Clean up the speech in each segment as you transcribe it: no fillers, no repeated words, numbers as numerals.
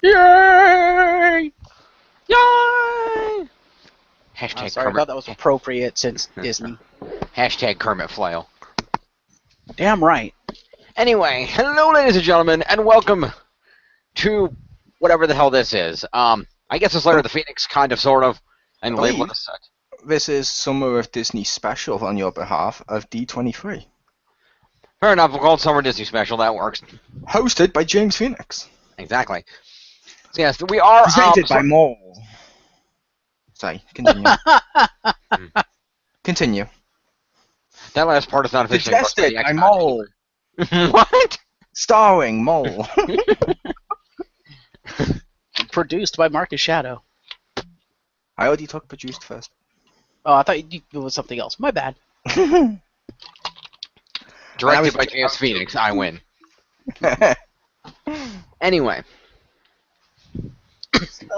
Yay! Yay! Hashtag Sorry, I Kermit. thought that was appropriate since Disney. Hashtag Kermit Flail. Damn right. Anyway, hello, ladies and gentlemen, and welcome to whatever the hell this is. I guess it's Lair of the Phoenix, kind of, sort of, and label it as such. This is Summer of Disney special on your behalf of D23. Fair enough, we'll call it Summer Disney Special, that works. Hosted by James Phoenix. Exactly. So yes, we are... Presented by Mole. Sorry, continue. Continue. That last part is not officially... Suggested by Mole. What? Starring Mole. Produced by Marcus Shadow. I already talked produced first. Oh, I thought it was something else. My bad. Directed by James Phoenix, I win. Anyway.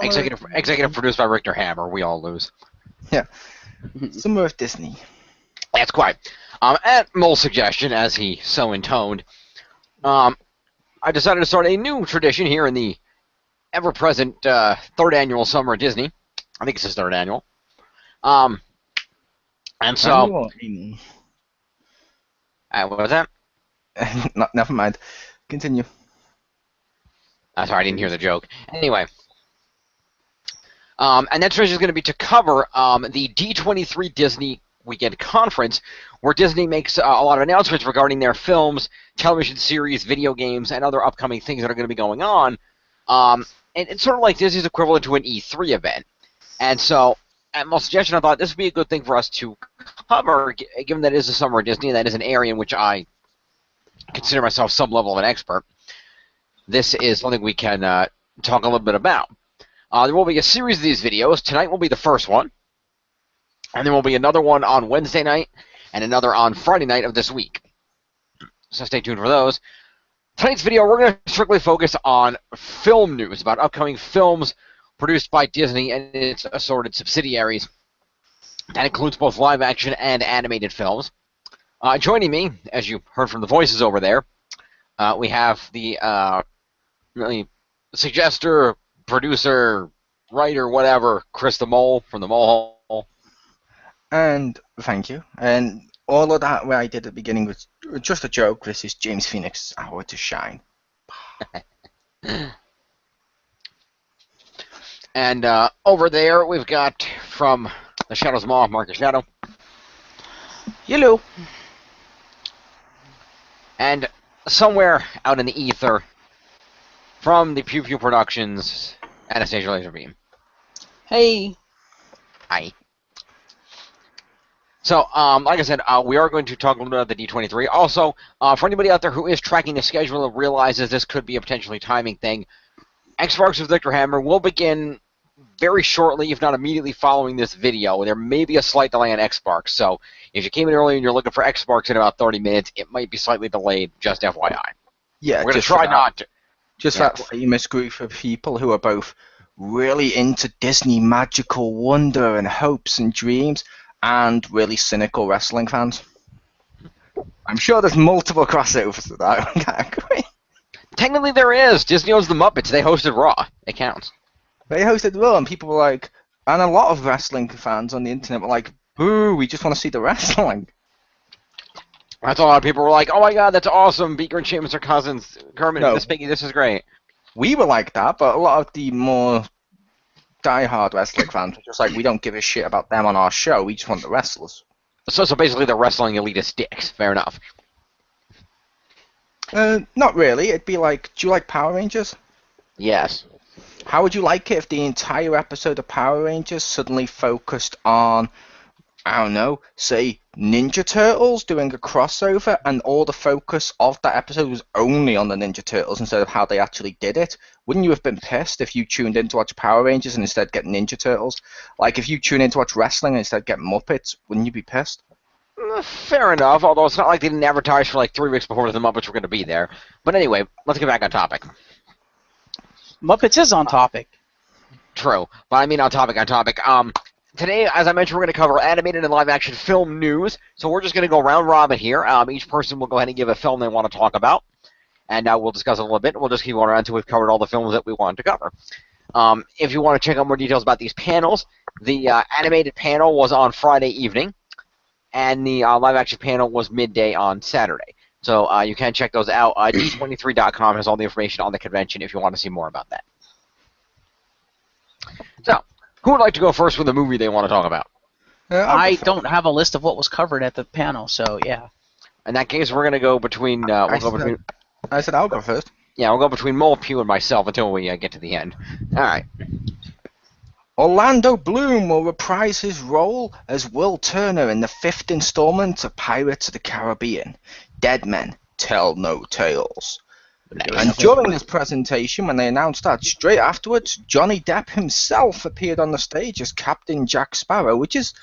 Executive produced by Richter Hammer, we all lose. Yeah. Summer of Disney. That's quite. At Mole's suggestion, as he so intoned, I decided to start a new tradition here in the ever-present third annual Summer of Disney. I think it's his third annual. And so... what was that? Never mind. Continue. Sorry, I didn't hear the joke. Anyway. And that tradition is going to be to cover the D23 Disney Weekend Conference, where Disney makes a lot of announcements regarding their films, television series, video games, and other upcoming things that are going to be going on. And it's sort of like Disney's equivalent to an E3 event. And so, at my suggestion, I thought this would be a good thing for us to cover, given that it is the Summer of Disney, and that is an area in which I consider myself some level of an expert. This is something we can talk a little bit about. There will be a series of these videos. Tonight will be the first one. And there will be another one on Wednesday night and another on Friday night of this week. So stay tuned for those. Tonight's video, we're going to strictly focus on film news, about upcoming films produced by Disney and its assorted subsidiaries. That includes both live-action and animated films. Joining me, as you heard from the voices over there, we have the really suggester, producer, writer, whatever, Chriz the Mole from the Mole Hole. And thank you. And all of that where I did at the beginning was just a joke. This is James Phoenix's hour to shine. And over there, we've got from the Shadow's Maw, Marcus Shadow. Hello. And somewhere out in the ether, from the Pew Pew Productions, Anastasia Lazerbeam. Hey. Hi. So, like I said, we are going to talk a little bit about the D23. Also, for anybody out there who is tracking the schedule and realizes this could be a potentially timing thing, X-Sparks with Victor Hammer will begin very shortly, if not immediately following this video. There may be a slight delay on X-Sparks, so if you came in early and you're looking for X-Sparks in about 30 minutes, it might be slightly delayed, just FYI. Yeah, we're going to try not to. Just that famous group of people who are both really into Disney magical wonder and hopes and dreams, and really cynical wrestling fans. I'm sure there's multiple crossovers to that. Technically there is. Disney owns the Muppets. They hosted Raw. It counts. They hosted Raw, and people were like, and a lot of wrestling fans on the internet were like, boo, we just want to see the wrestling. That's a lot of people were like, oh my god, that's awesome. Beaker and Sheamus are cousins. Kermit and Miss Piggy, this is great. We were like that, but a lot of the more die-hard wrestling fans were just like, we don't give a shit about them on our show, we just want the wrestlers. So basically they're wrestling elitist dicks. Fair enough. Not really. It'd be like, do you like Power Rangers? Yes. How would you like it if the entire episode of Power Rangers suddenly focused on, I don't know, say Ninja Turtles doing a crossover, and all the focus of that episode was only on the Ninja Turtles instead of how they actually did it? Wouldn't you have been pissed if you tuned in to watch Power Rangers and instead get Ninja Turtles? Like if you tune in to watch wrestling and instead get Muppets, wouldn't you be pissed? Fair enough, although it's not like they didn't advertise for like 3 weeks before the Muppets were going to be there. But anyway, let's get back on topic. Muppets is on topic. True, but I mean on topic. Today, as I mentioned, we're going to cover animated and live-action film news. So we're just going to go round robin here. Each person will go ahead and give a film they want to talk about. and we'll discuss it a little bit. We'll just keep going around until we've covered all the films that we wanted to cover. If you want to check out more details about these panels, the animated panel was on Friday evening, and the live-action panel was midday on Saturday. So you can check those out. D23.com has all the information on the convention if you want to see more about that. So, who would like to go first with the movie they want to talk about? I don't have a list of what was covered at the panel, so yeah. In that case, we're going to go between... I said I'll go first. Yeah, we'll go between Mole, Pew, and myself until we get to the end. All right. Orlando Bloom will reprise his role as Will Turner in the 5th installment of Pirates of the Caribbean, Dead Men Tell No Tales. Nice. And during this presentation, when they announced that, straight afterwards, Johnny Depp himself appeared on the stage as Captain Jack Sparrow, which is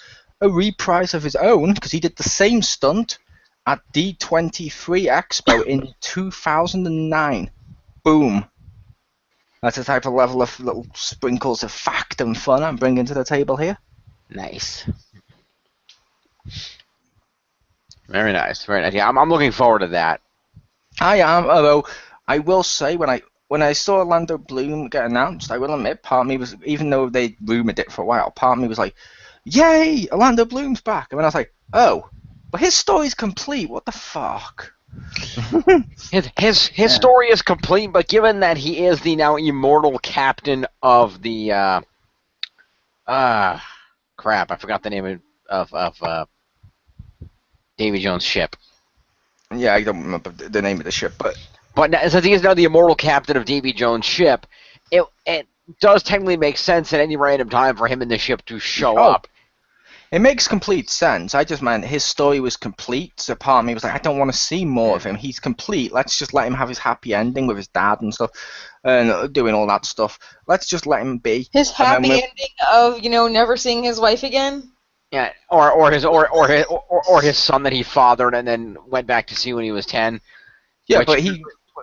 a reprise of his own, because he did the same stunt at D23 Expo in 2009. Boom. That's the type of level of little sprinkles of fact and fun I'm bringing to the table here. Nice. Very nice. Very nice. Yeah, I'm looking forward to that. I am, although I will say when I saw Orlando Bloom get announced, I will admit, part of me was, even though they rumoured it for a while, part of me was like, yay, Orlando Bloom's back. And then I was like, oh, but his story's complete. What the fuck? His story is complete, but given that he is the now immortal captain of the crap, I forgot the name of Davy Jones' ship. Yeah, I don't remember the name of the ship, but since he is now the immortal captain of Davy Jones' ship, it does technically make sense at any random time for him in the ship to show up. It makes complete sense. I just meant his story was complete, so part of me was like, I don't want to see more of him. He's complete. Let's just let him have his happy ending with his dad and stuff, and doing all that stuff. Let's just let him be. His happy ending of, never seeing his wife again? Yeah, or his son that he fathered and then went back to see when he was 10. Yeah,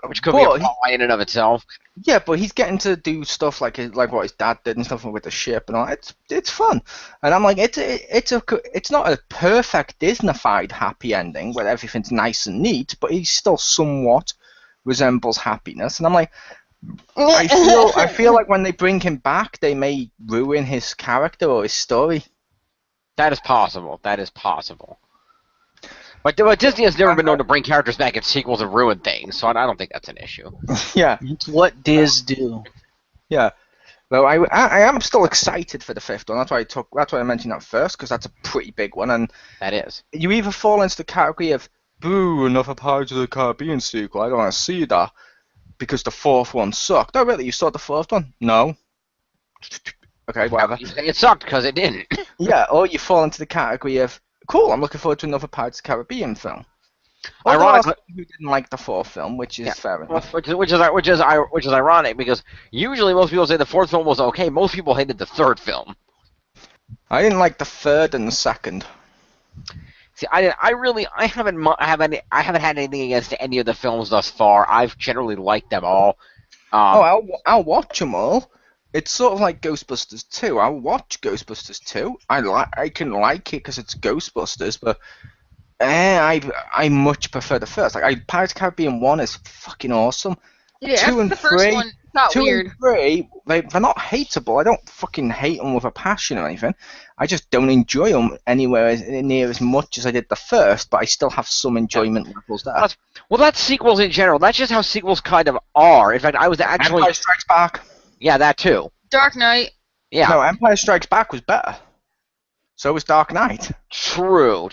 which could be a plot line in and of itself. Yeah, but he's getting to do stuff like what his dad did and stuff with the ship and all. It's fun, and I'm like, it's not a perfect Disney-fied happy ending where everything's nice and neat, but he still somewhat resembles happiness. And I'm like, I feel like when they bring him back, they may ruin his character or his story. That is possible. That is possible. But Disney has never been known to bring characters back in sequels and ruin things, so I don't think that's an issue. Yeah. It's what Diz do. Yeah. Though I am still excited for the 5th one. That's why I mentioned that first, because that's a pretty big one. And that is. You either fall into the category of, boo, another Pirates of the Caribbean sequel, I don't want to see that, because the 4th one sucked. Oh, really? You saw the 4th one? No. Okay, whatever. It sucked because it didn't. Yeah, or you fall into the category of, cool, I'm looking forward to another Pirates of the Caribbean film. Ironically, who didn't like the 4th film, which is fair enough. Which is ironic, because usually most people say the 4th film was okay. Most people hated the 3rd film. I didn't like the 3rd and the 2nd. See, I haven't had anything against any of the films thus far. I've generally liked them all. I'll watch them all. It's sort of like Ghostbusters 2. I'll watch Ghostbusters 2. I can like it because it's Ghostbusters, but I much prefer the first. Like, Pirates of the Caribbean 1 is fucking awesome. Yeah, 2 and the 3, first one, not 2 weird. and 3, they're not hateable. I don't fucking hate them with a passion or anything. I just don't enjoy them anywhere near as much as I did the first, but I still have some enjoyment levels there. Well, that's sequels in general. That's just how sequels kind of are. In fact, I was actually... Empire Strikes Back. Yeah, that too. Dark Knight. Yeah. No, Empire Strikes Back was better. So was Dark Knight. True.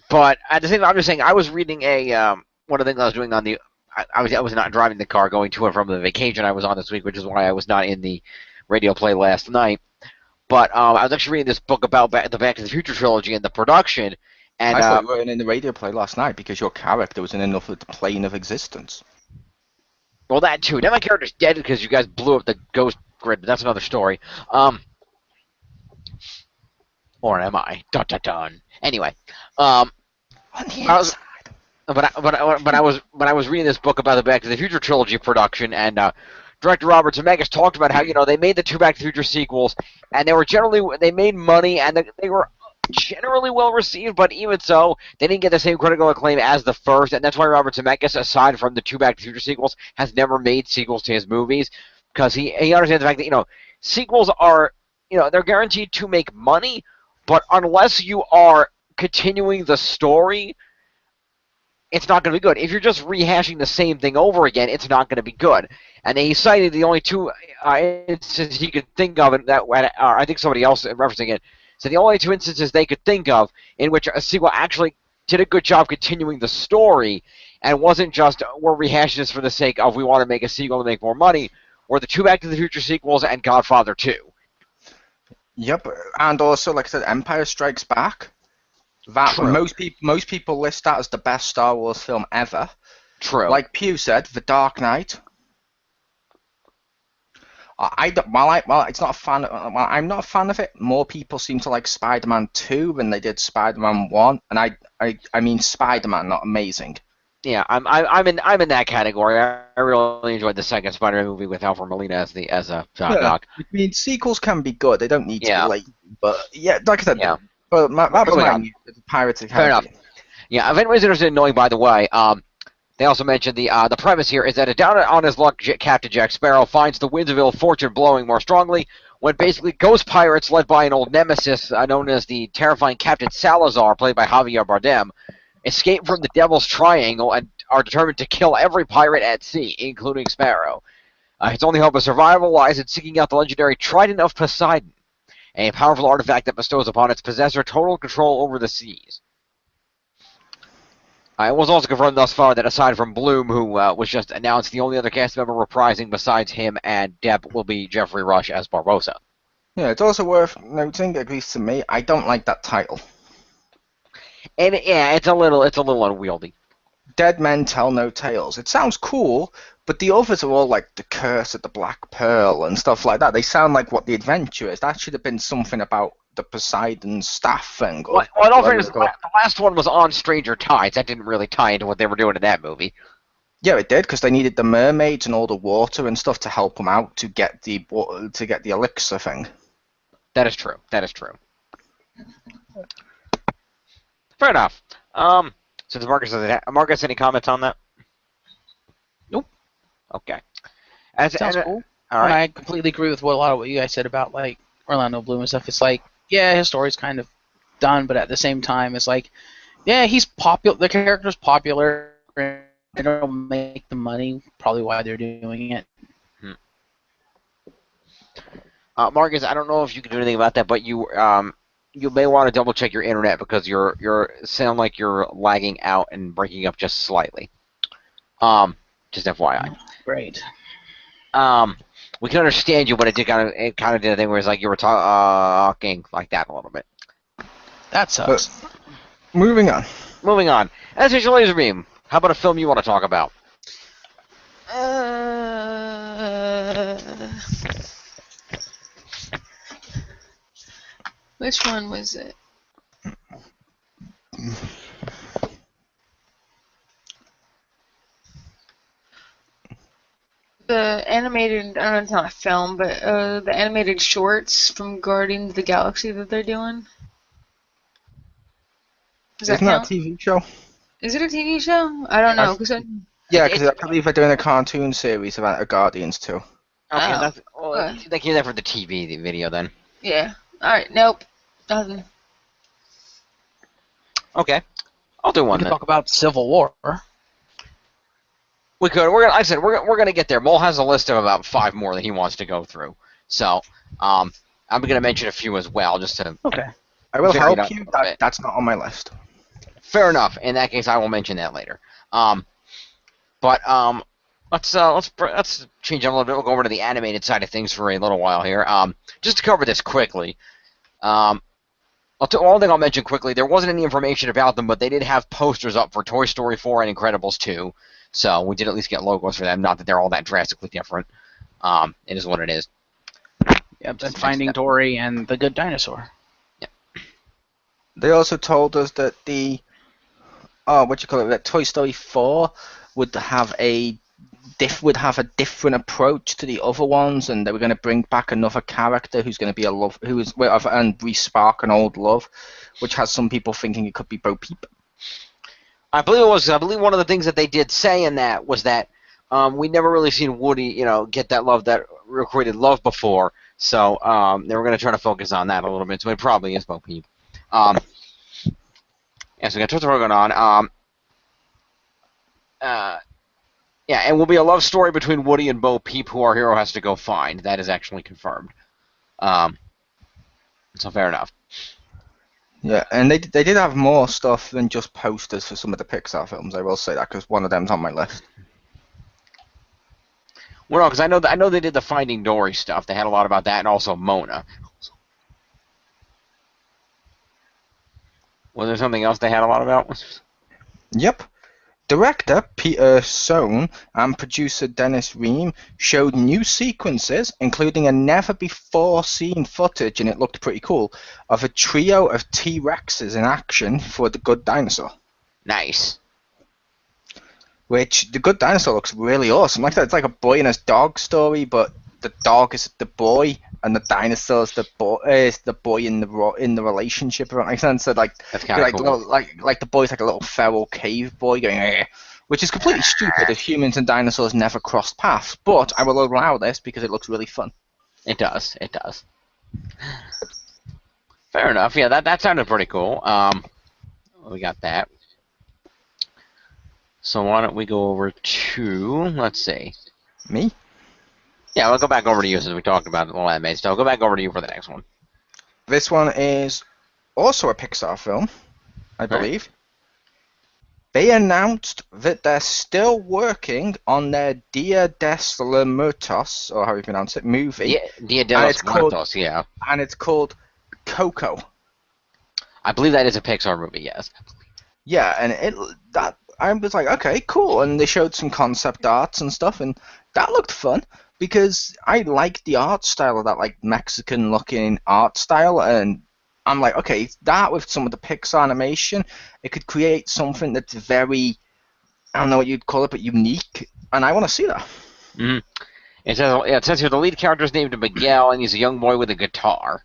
But at the same time, I'm just saying, I was reading one of the things I was doing on the... I was not driving the car going to and from the vacation I was on this week, which is why I was not in the radio play last night. But I was actually reading this book about the Back to the Future trilogy and the production. And I thought you weren't in the radio play last night because your character was in another plane of existence. Well, that too. Now my character's dead because you guys blew up the ghost grid, but that's another story. Or am I? Dun dun dun. Anyway, On the inside. But I was reading this book about the Back to the Future trilogy production, and director Robert Zemeckis talked about how they made the 2 Back to the Future sequels, and they were they made money, and they were generally well received, but even so, they didn't get the same critical acclaim as the first, and that's why Robert Zemeckis, aside from the two Back to the Future sequels, has never made sequels to his movies, because he understands the fact that, sequels are, they're guaranteed to make money, but unless you are continuing the story, it's not going to be good. If you're just rehashing the same thing over again, it's not going to be good. And he cited the only two instances he could think of, and that I think somebody else referencing it, so the only two instances they could think of in which a sequel actually did a good job continuing the story and wasn't just, we're rehashing this for the sake of we want to make a sequel to make more money, were the two Back to the Future sequels and Godfather 2. Yep, and also, like I said, Empire Strikes Back. That True. most people list that as the best Star Wars film ever. True. Like Pew said, The Dark Knight. It's not a fan. I'm not a fan of it. More people seem to like Spider-Man 2 than they did Spider-Man 1, and I mean Spider-Man, not amazing. Yeah, I'm in that category. I really enjoyed the second Spider-Man movie with Alfred Molina as a Doc. I mean, sequels can be good. They don't need to be lazy. But yeah, like I said, but that was my Pirates of the Fair Caribbean. enough. Yeah, if anybody's interested in knowing, by the way, they also mentioned the premise here is that a down on his luck Captain Jack Sparrow finds the winds of ill fortune blowing more strongly when basically ghost pirates led by an old nemesis known as the terrifying Captain Salazar, played by Javier Bardem, escape from the Devil's Triangle and are determined to kill every pirate at sea, including Sparrow. His only hope of survival lies in seeking out the legendary Trident of Poseidon, a powerful artifact that bestows upon its possessor total control over the seas. It was also confirmed thus far that aside from Bloom, who was just announced, the only other cast member reprising besides him and Depp will be Jeffrey Rush as Barbossa. Yeah, it's also worth noting, at least to me, I don't like that title. And yeah, it's a little unwieldy. Dead Men Tell No Tales. It sounds cool, but the others are all like The Curse of the Black Pearl and stuff like that. They sound like what the adventure is. That should have been something about the Poseidon staff thing. Well, in all fairness, the last one was on Stranger Tides. That didn't really tie into what they were doing in that movie. Yeah, it did, because they needed the mermaids and all the water and stuff to help them out to get the elixir thing. That is true. Fair enough. Since Marcus, any comments on that? Nope. Okay. Sounds cool. All right. And I completely agree with a lot of what you guys said about like Orlando Bloom and stuff. It's like, yeah, his story's kind of done, but at the same time, it's like, yeah, he's popular. The character's popular. And they don't make the money. Probably why they're doing it. Marcus, I don't know if you can do anything about that, but you may want to double check your internet because you're sound like you're lagging out and breaking up just slightly. Just FYI. Great. We can understand you, but it kind of did a thing where it's like you were talking like that a little bit. That sucks. But, moving on. Anastasia Lazerbeam, how about a film you want to talk about? Which one was it? The animated, I don't know, it's not a film, but the animated shorts from Guardians of the Galaxy that they're doing. Does that Isn't that count? a TV show? Is it a TV show? I don't know. Yeah, because I believe they're doing a cartoon series about Guardians too. Okay, Oh. they came there for the TV video then. Yeah. Alright, nope. Nothing. Okay, I'll do one We then. can talk about Civil War. We could. Like I said, we're gonna get there. Mole has a list of about 5 more that he wants to go through. So, I'm gonna mention a few as well, just to. Okay. I will Vary it help up you. a little bit. That's not on my list. Fair enough. In that case, I will mention that later. Let's change up a little bit. We'll go over to the animated side of things for a little while here. Just to cover this quickly. One thing I'll mention quickly, there wasn't any information about them, but they did have posters up for Toy Story 4 and Incredibles 2. So we did at least get logos for them. Not that they're all that drastically different. It is what it is. Yep, and Finding Dory and The Good Dinosaur. Yep. They also told us that that Toy Story 4 would have a would have a different approach to the other ones, and they were going to bring back another character who's going to be a love, and re-spark an old love, which has some people thinking it could be Bo Peep. I believe one of the things that they did say in that was that we never really seen Woody, get that love, that recruited love before. So they were going to try to focus on that a little bit. So it probably is Bo Peep. Yeah, so we got Twitter going on. Yeah, and will be a love story between Woody and Bo Peep, who our hero has to go find. That is actually confirmed. So fair enough. Yeah, and they did have more stuff than just posters for some of the Pixar films. I will say that because one of them's on my list. Well, no, because I know they did the Finding Dory stuff. They had a lot about that, and also Mona. Was there something else they had a lot about? Yep. Director Peter Sohn and producer Dennis Ream showed new sequences, including a never-before-seen footage, and it looked pretty cool, of a trio of T-Rexes in action for The Good Dinosaur. Nice. Which, The Good Dinosaur looks really awesome. Like that, it's like a boy and his dog story, but the dog is the boy, and the dinosaur is the boy in the relationship. If that makes sense. So like, that's kind of cool. Like the boy's like a little feral cave boy going, eh, which is completely stupid if humans and dinosaurs never crossed paths. But I will allow this because it looks really fun. It does. It does. Fair enough. Yeah, that sounded pretty cool. We got that. So why don't we go over to, let's see. Me? Yeah, we'll go back over to you since we talked about the anime stuff. I'll go back over to you for the next one. This one is also a Pixar film, I believe. They announced that they're still working on their Dia des Muertos, or how you pronounce it, movie. Dia de los Muertos, yeah. And it's called Coco. I believe that is a Pixar movie, yes. Yeah, and I was like, okay, cool. And they showed some concept arts and stuff, and that looked fun because I like the art style of that, like Mexican-looking art style, and I'm like, okay, that with some of the Pixar animation, it could create something that's very, I don't know what you'd call it, but unique, and I want to see that. Mm-hmm. It says here the lead character is named Miguel, and he's a young boy with a guitar,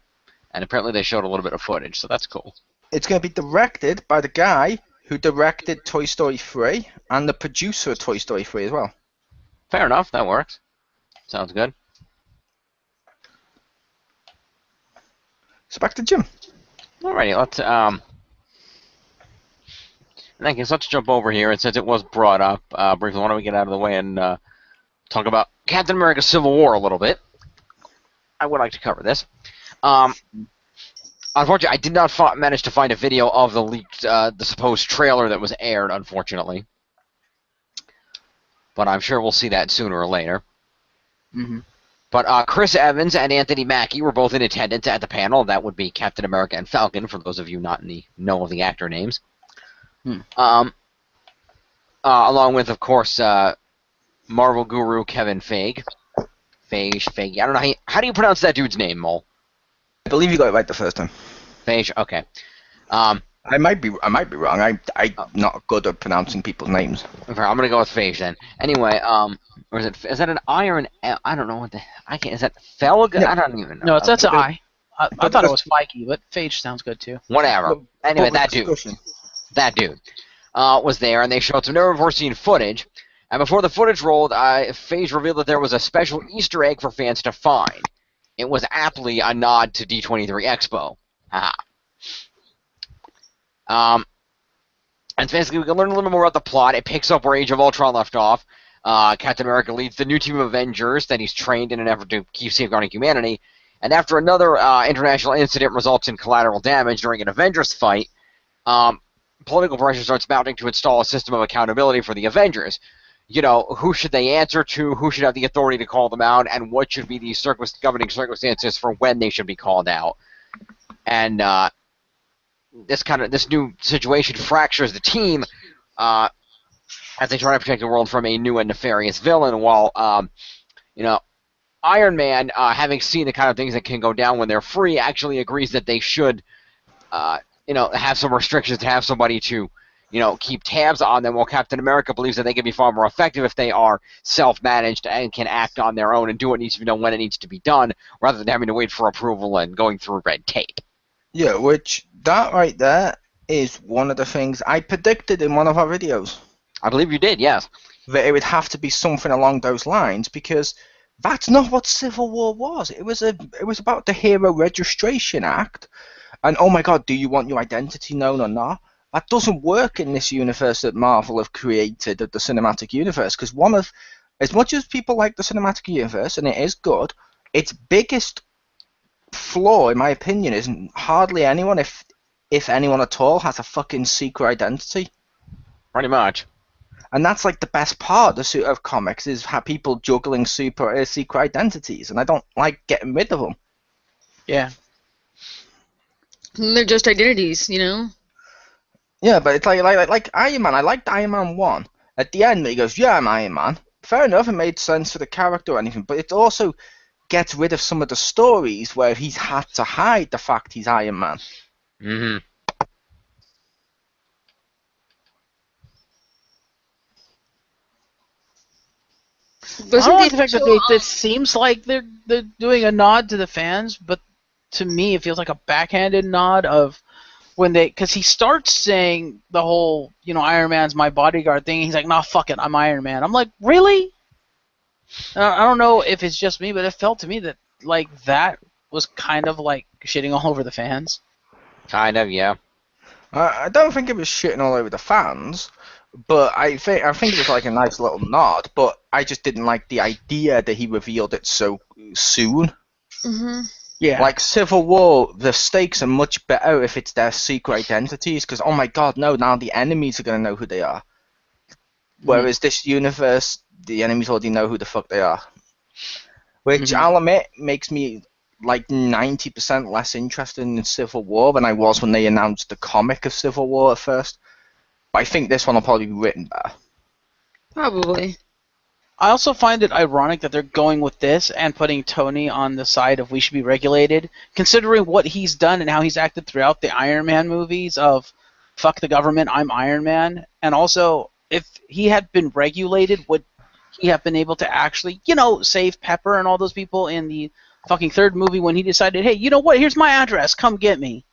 and apparently they showed a little bit of footage, so that's cool. It's going to be directed by the guy who directed Toy Story 3 and the producer of Toy Story 3 as well. Fair enough, that works. Sounds good. So back to Jim. Alrighty, let's I guess let's jump over here. And since it was brought up briefly, why don't we get out of the way and talk about Captain America: Civil War a little bit? I would like to cover this. Unfortunately, I did not manage to find a video of the leaked, the supposed trailer that was aired, unfortunately. But I'm sure we'll see that sooner or later. Mm-hmm. But Chris Evans and Anthony Mackie were both in attendance at the panel. That would be Captain America and Falcon, for those of you not in the know of the actor names. Along with, of course, Marvel guru Kevin Feige. Feige. I don't know how do you pronounce that dude's name, Mole? I believe you got it right the first time. Feige. Okay. I might be wrong. I'm not good at pronouncing people's names. I'm gonna go with Feige then. Anyway, or is that an I or an L? I don't know what is that Felg? No. I don't even know. No, that's an I. I thought it was Feige, but Phage sounds good too. Whatever. Anyway, that dude was there, and they showed some never before seen footage. And before the footage rolled, Feige revealed that there was a special Easter egg for fans to find. It was aptly a nod to D23 Expo. Haha. And basically, we can learn a little bit more about the plot. It picks up where Age of Ultron left off. Captain America leads the new team of Avengers that he's trained in an effort to keep safeguarding humanity. And after another international incident results in collateral damage during an Avengers fight, political pressure starts mounting to install a system of accountability for the Avengers. You know, who should they answer to, who should have the authority to call them out, and what should be the governing circumstances for when they should be called out. And this new situation fractures the team as they try to protect the world from a new and nefarious villain, while Iron Man, having seen the kind of things that can go down when they're free, actually agrees that they should have some restrictions to have somebody to keep tabs on them, while Captain America believes that they can be far more effective if they are self-managed and can act on their own and do what needs to be done when it needs to be done, rather than having to wait for approval and going through red tape. Yeah, which that right there is one of the things I predicted in one of our videos. I believe you did, yes. That it would have to be something along those lines, because that's not what Civil War was. It was about the Hero Registration Act, and oh my God, do you want your identity known or not? That doesn't work in this universe that Marvel have created, of the cinematic universe, because as much as people like the cinematic universe, and it is good, its biggest flaw, in my opinion, is hardly anyone, if anyone at all, has a fucking secret identity. Pretty much. And that's like the best part of comics, is how people juggling secret identities, and I don't like getting rid of them. Yeah. They're just identities, Yeah, but it's like Iron Man. I liked Iron Man 1. At the end, he goes, yeah, I'm Iron Man. Fair enough, it made sense for the character or anything, but it also gets rid of some of the stories where he's had to hide the fact he's Iron Man. Mm-hmm. I don't like the fact that it seems like they're doing a nod to the fans, but to me it feels like a backhanded nod of because he starts saying the whole, Iron Man's my bodyguard thing. He's like, nah, fuck it, I'm Iron Man. I'm like, really? I don't know if it's just me, but it felt to me that that was kind of like shitting all over the fans. Kind of, yeah. I don't think it was shitting all over the fans, but I think it was like a nice little nod. But I just didn't like the idea that he revealed it so soon. Mm-hmm. Yeah. Like Civil War, the stakes are much better if it's their secret identities, because oh my God, no! Now the enemies are gonna know who they are. Whereas this universe, the enemies already know who the fuck they are. Which I'll admit makes me like 90% less interested in Civil War than I was when they announced the comic of Civil War at first. But I think this one will probably be written better. Probably. I also find it ironic that they're going with this and putting Tony on the side of we should be regulated, considering what he's done and how he's acted throughout the Iron Man movies of fuck the government, I'm Iron Man. And also, if he had been regulated, would he have been able to actually, save Pepper and all those people in the fucking third movie when he decided, hey, you know what, here's my address, come get me.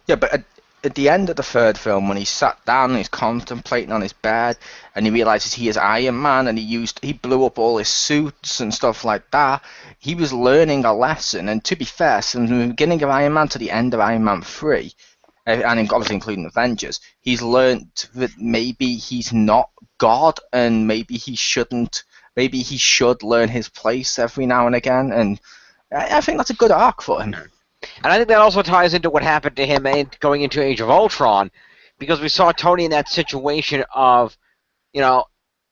Yeah, but at the end of the third film, when he sat down and he's contemplating on his bed, and he realizes he is Iron Man, and he blew up all his suits and stuff like that, he was learning a lesson. And to be fair, from the beginning of Iron Man to the end of Iron Man 3, and obviously including Avengers, he's learned that maybe he's not God, and maybe he should learn his place every now and again, and I think that's a good arc for him. And I think that also ties into what happened to him going into Age of Ultron, because we saw Tony in that situation of,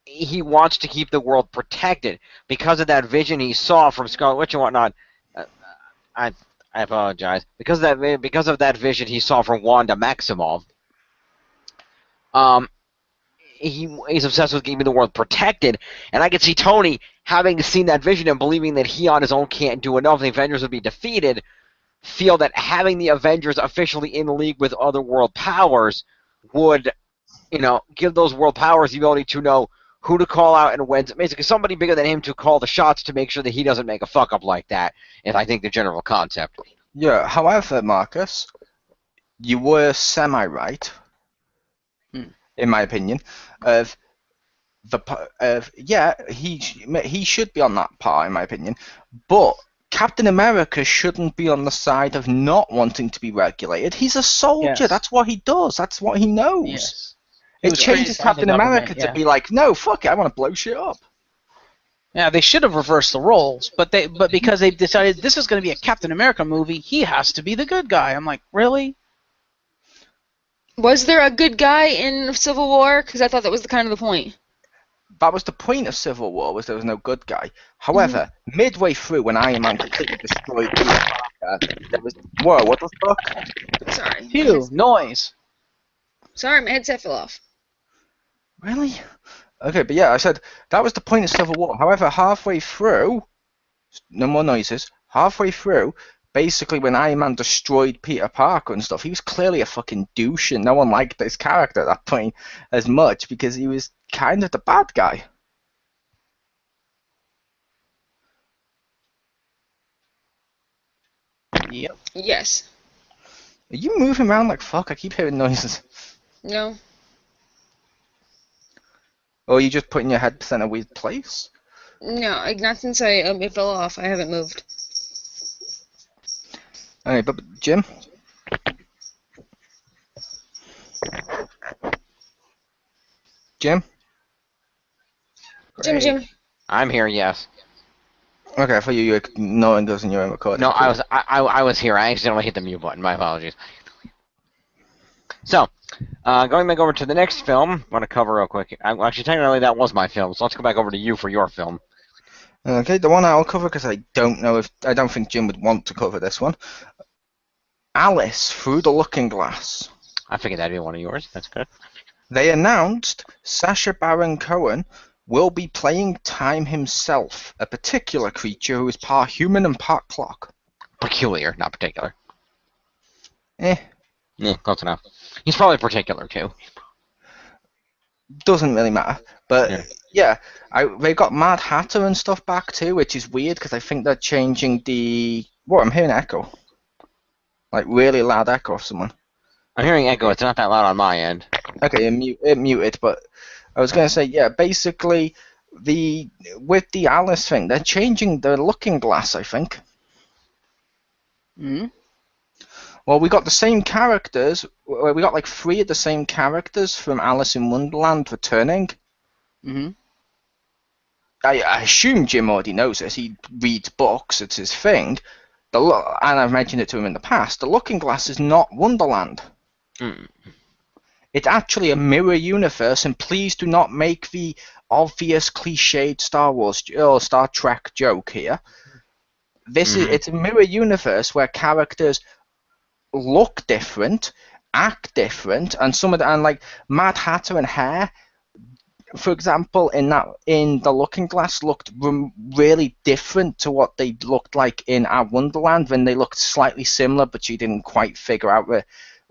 he wants to keep the world protected because of that vision he saw from Scarlet Witch and whatnot. I apologize. Because of that vision he saw from Wanda Maximoff, he's obsessed with keeping the world protected, and I could see Tony having seen that vision and believing that he on his own can't do enough, the Avengers would be defeated, feel that having the Avengers officially in the league with other world powers would, give those world powers the ability to know who to call out and when. Basically, somebody bigger than him to call the shots to make sure that he doesn't make a fuck up like that, is I think the general concept. Yeah, however, Marcus, you were semi-right, in my opinion, he should be on that part, in my opinion, but Captain America shouldn't be on the side of not wanting to be regulated. He's a soldier. Yes. That's what he does. That's what he knows. Yes. It changes Captain America to be like, no, fuck it, I want to blow shit up. Yeah, they should have reversed the roles, but because they decided this is going to be a Captain America movie, he has to be the good guy. I'm like, really? Was there a good guy in Civil War? Because I thought that was kind of the point. That was the point of Civil War, was there was no good guy. However, midway through, when Iron Man completely destroyed Peter Parker, there was... Whoa, what the fuck? Sorry. Phew, noise. Sorry, my headset fell off. Really? Okay, but yeah, I said that was the point of Civil War. However, halfway through... No more noises. Halfway through, basically when Iron Man destroyed Peter Parker and stuff, he was clearly a fucking douche, and no one liked his character at that point as much because he was kind of the bad guy. Yep. Yes. Are you moving around like fuck? I keep hearing noises. No. Or are you just putting your headset in a weird place? No, not since it fell off. I haven't moved. Alright, but Jim? Jim? Jim, Jim. I'm here, yes. Okay, I thought you were ignoring us and you were recording. No, I was here. I accidentally hit the mute button. My apologies. So, going back over to the next film, I want to cover real quick. Actually, technically, that was my film, so let's go back over to you for your film. Okay, the one I'll cover, because I don't think Jim would want to cover this one. Alice Through the Looking Glass. I figured that'd be one of yours. That's good. They announced Sacha Baron Cohen will be playing Time himself, a particular creature who is part human and part clock. Peculiar, not particular. Eh. Yeah, close enough. He's probably particular, too. Doesn't really matter. But, yeah they got Mad Hatter and stuff back too, which is weird because I think they're changing the... What, I'm hearing echo. Like, really loud echo of someone. I'm hearing echo. It's not that loud on my end. Okay, it muted, but I was going to say, yeah, basically, with the Alice thing, they're changing the looking glass, I think. Hmm? Well, we got the same characters. We got like 3 of the same characters from Alice in Wonderland returning. Mm-hmm. I assume Jim already knows this. He reads books. It's his thing. And I've mentioned it to him in the past. The Looking Glass is not Wonderland. Mm. It's actually a mirror universe, and please do not make the obvious cliched Star Wars or Star Trek joke here. It's a mirror universe where characters look different, act different, and like Mad Hatter and Hair, for example, in the Looking Glass looked really different to what they looked like in our Wonderland, when they looked slightly similar, but you didn't quite figure out where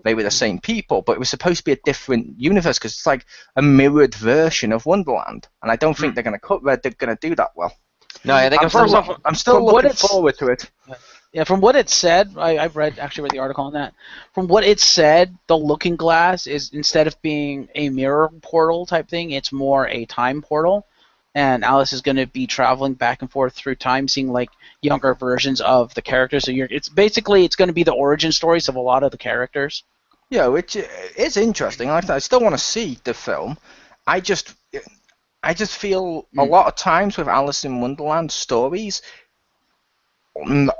they were the same people. But it was supposed to be a different universe because it's like a mirrored version of Wonderland, and I don't think they're going to do that well. No, I think I'm still looking forward to it. Yeah, from what it said, I've read the article on that. From what it said, the Looking Glass is, instead of being a mirror portal type thing, it's more a time portal. And Alice is going to be traveling back and forth through time, seeing like younger versions of the characters. So it's going to be the origin stories of a lot of the characters. Yeah, which is interesting. I still want to see the film. I just feel a lot of times with Alice in Wonderland stories,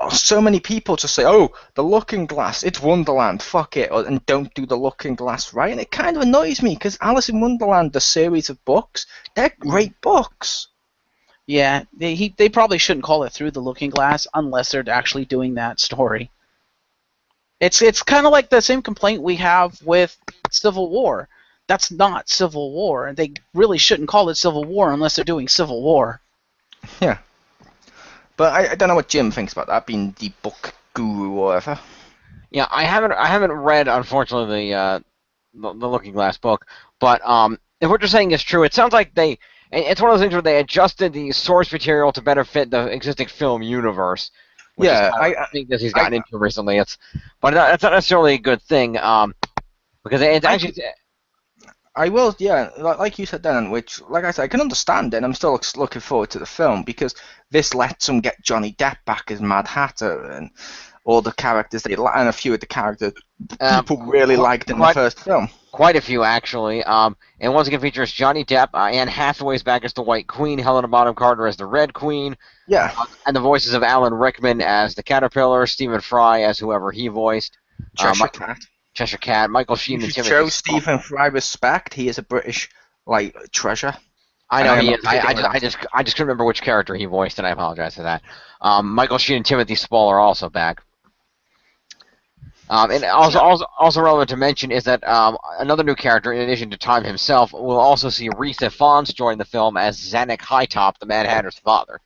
so many people just say, "Oh, the Looking Glass, it's Wonderland, fuck it," and don't do the Looking Glass right, and it kind of annoys me because Alice in Wonderland, the series of books, they're great books. Yeah, they probably shouldn't call it Through the Looking Glass unless they're actually doing that story. It's kind of like the same complaint we have with Civil War. That's not Civil War, and they really shouldn't call it Civil War unless they're doing Civil War. Yeah. But I don't know what Jim thinks about that, being the book guru or whatever. Yeah, I haven't read, unfortunately, the Looking Glass book. But if what you're saying is true, it sounds like it's one of those things where they adjusted the source material to better fit the existing film universe. Which is I think that he's gotten into recently. But that's not necessarily a good thing, because it's actually. I will, yeah, like you said then, which, like I said, I can understand it, and I'm still looking forward to the film, because this lets them get Johnny Depp back as Mad Hatter, and all the characters, and a few of the characters people really liked in the first film. Quite a few, actually. And once again features Johnny Depp, Anne Hathaway's back as the White Queen, Helena Bonham Carter as the Red Queen, yeah, and the voices of Alan Rickman as the Caterpillar, Stephen Fry as whoever he voiced. Cheshire Cat, Michael Sheen, and Timothy. Show Stephen Fry respect. He is a British treasure. I know he is. I just couldn't remember which character he voiced, and I apologize for that. Michael Sheen and Timothy Spall are also back. And also relevant to mention is that another new character, in addition to Time himself, will also see Rhys Ifans join the film as Zanuck Hightop, the Mad Hatter's father.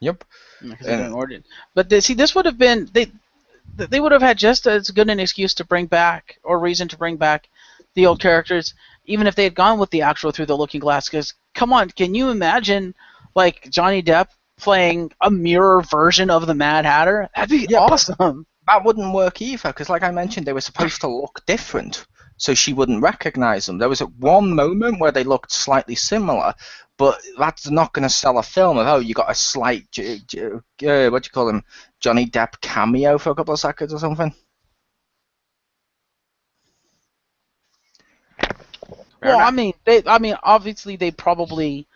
Yep. Because they're doing origin. But see, this would have been they would have had just as good an excuse to bring back or reason to bring back the old characters, even if they had gone with the actual Through the Looking Glass. Because come on, can you imagine like Johnny Depp playing a mirror version of the Mad Hatter? That'd be awesome. That wouldn't work either, because like I mentioned, they were supposed to look different, so she wouldn't recognize them. There was one moment where they looked slightly similar, but that's not going to sell a film. Oh, you got a slight, what do you call him, Johnny Depp cameo for a couple of seconds or something. Well, I mean, obviously they probably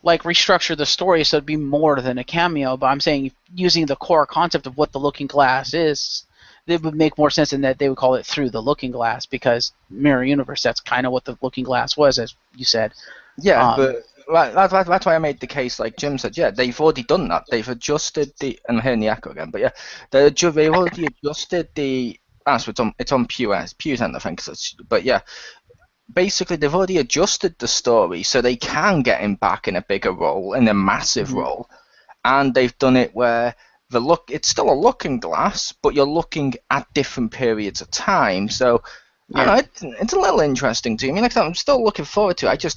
like restructure the story so it'd be more than a cameo. But I'm saying using the core concept of what the Looking Glass is, it would make more sense in that they would call it Through the Looking Glass, because Mirror Universe, that's kind of what the Looking Glass was, as you said. Yeah, but that's why I made the case, like Jim said. Yeah, they've already done that. They've adjusted the. I'm hearing the echo again, but yeah, they've already adjusted the. So it's on Pew End, I think. But yeah, basically they've already adjusted the story so they can get him back in a bigger role, in a massive role, and they've done it where it's still a looking glass, but you're looking at different periods of time. So I don't know, it's a little interesting to me. Like I'm still looking forward to it.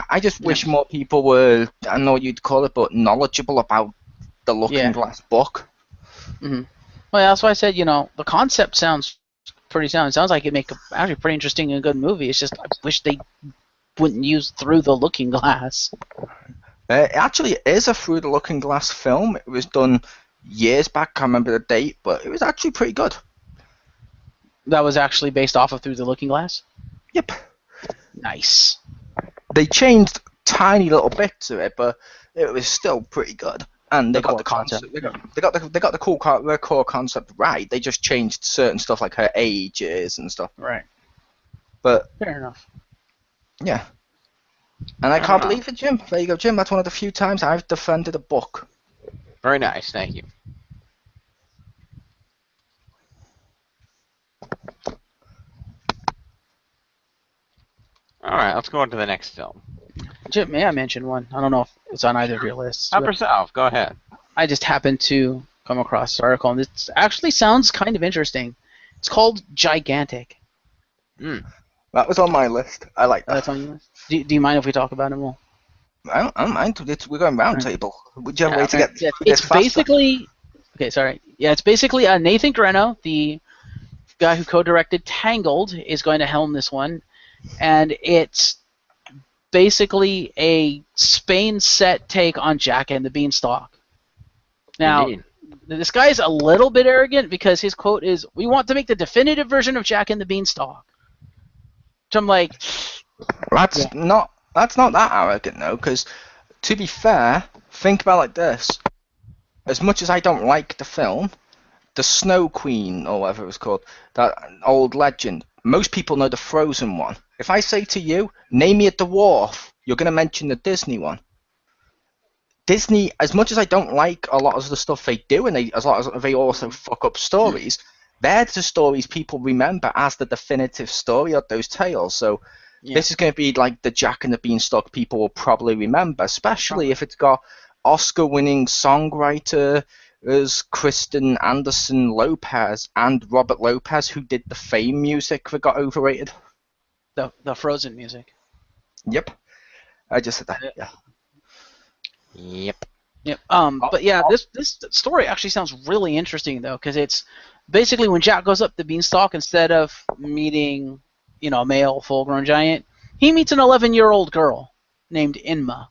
I just wish more people were, I don't know what you'd call it, but knowledgeable about the Looking Glass book. Mm-hmm. Well, that's why I said, the concept sounds pretty sound. It sounds like it'd make actually pretty interesting and good movie. It's just I wish they wouldn't use Through the Looking Glass. It actually is a Through the Looking Glass film. It was done years back. I can't remember the date, but it was actually pretty good. That was actually based off of Through the Looking Glass? Yep. Nice. They changed tiny little bits to it, but it was still pretty good. And they got the concept. They got the core concept right. They just changed certain stuff like her ages and stuff. Right. But fair enough. Yeah. And I can't believe it, Jim. There you go, Jim. That's one of the few times I've defended a book. Very nice. Thank you. All right, let's go on to the next film. Jim, may I mention one? I don't know if it's on either of your lists. Help yourself. Go ahead. I just happened to come across this article, and it actually sounds kind of interesting. It's called Gigantic. That was on my list. I like that. That's on your list? Do you mind if we talk about it more? I don't mind. We're going round table. Whichever way to get it's basically... Okay, sorry. Yeah, it's basically Nathan Greno, the guy who co-directed Tangled, is going to helm this one. And it's basically a Spain-set take on Jack and the Beanstalk. Now, this guy's a little bit arrogant because his quote is, "We want to make the definitive version of Jack and the Beanstalk." So I'm like... That's not that arrogant, though, because, to be fair, think about it like this. As much as I don't like the film, the Snow Queen, or whatever it was called, that old legend, most people know the Frozen one. If I say to you, name me a dwarf, you're going to mention the Disney one. Disney, as much as I don't like a lot of the stuff they do, and as long as they also fuck up stories, they're the stories people remember as the definitive story of those tales. So this is going to be like the Jack and the Beanstalk people will probably remember, especially if it's got Oscar-winning songwriter as Kristen Anderson Lopez and Robert Lopez, who did the Fame music that got overrated. The Frozen music. Yep. I just said that. Yeah. Yep. But yeah, this story actually sounds really interesting though, because it's basically when Jack goes up the beanstalk, instead of meeting, a male full-grown giant, he meets an 11-year-old girl named Inma.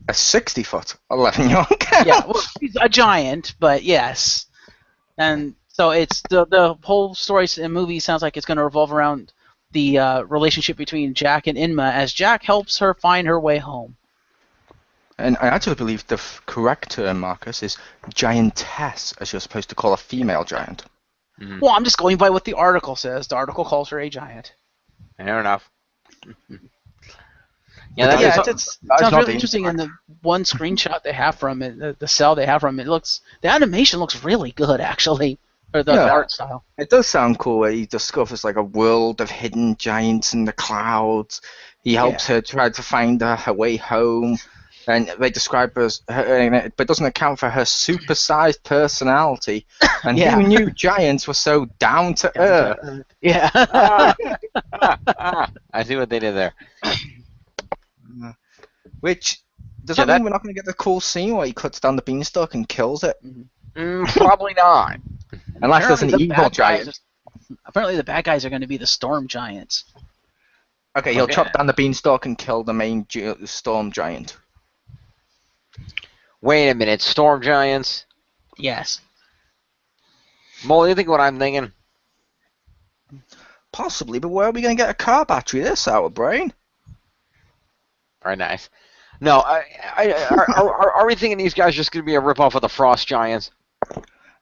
A 60-foot 11-year-old girl. Yeah, well, she's a giant, but yes. And so it's the whole story and movie sounds like it's going to revolve around the relationship between Jack and Inma as Jack helps her find her way home. And I actually believe the correct term, Marcus, is giantess, as you're supposed to call a female giant. Mm-hmm. Well, I'm just going by what the article says. The article calls her a giant. Fair enough. It sounds really interesting. And the one screenshot they have from it, the cell they have from it, the animation looks really good, actually. Or the art style. It does sound cool where he discovers like a world of hidden giants in the clouds. He helps her try to find her way home. And they describe her as, but doesn't account for her supersized personality. And Yeah. who knew giants were so down to earth? Yeah. I see what they did there. Which, does Yeah, that mean we're not going to get the cool scene where he cuts down the beanstalk and kills it? Probably not. Unless there's an Apparently the evil bad guys giant. Apparently the bad guys are going to be the storm giants. Okay, he'll Okay. chop down the beanstalk and kill the main storm giant. Wait a minute, storm giants. Yes. Mole, you think what I'm thinking? Possibly, but where are we going to get a car battery this hour, brain? Very nice. No, are we thinking these guys are just going to be a ripoff of the frost giants?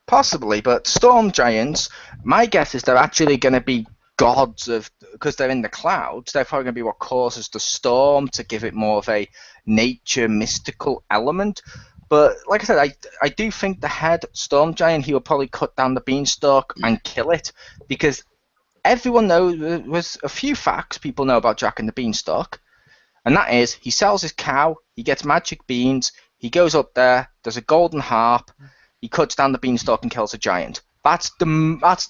Possibly, but storm giants, my guess is they're actually going to be gods of, because they're in the clouds, they're probably going to be what causes the storm to give it more of a nature mystical element. But like I said, I do think the head storm giant, he will probably cut down the beanstalk and kill it, because everyone knows, there's a few facts people know about Jack and the Beanstalk, and that is he sells his cow, he gets magic beans, he goes up there, there's a golden harp, he cuts down the beanstalk and kills a giant. That's the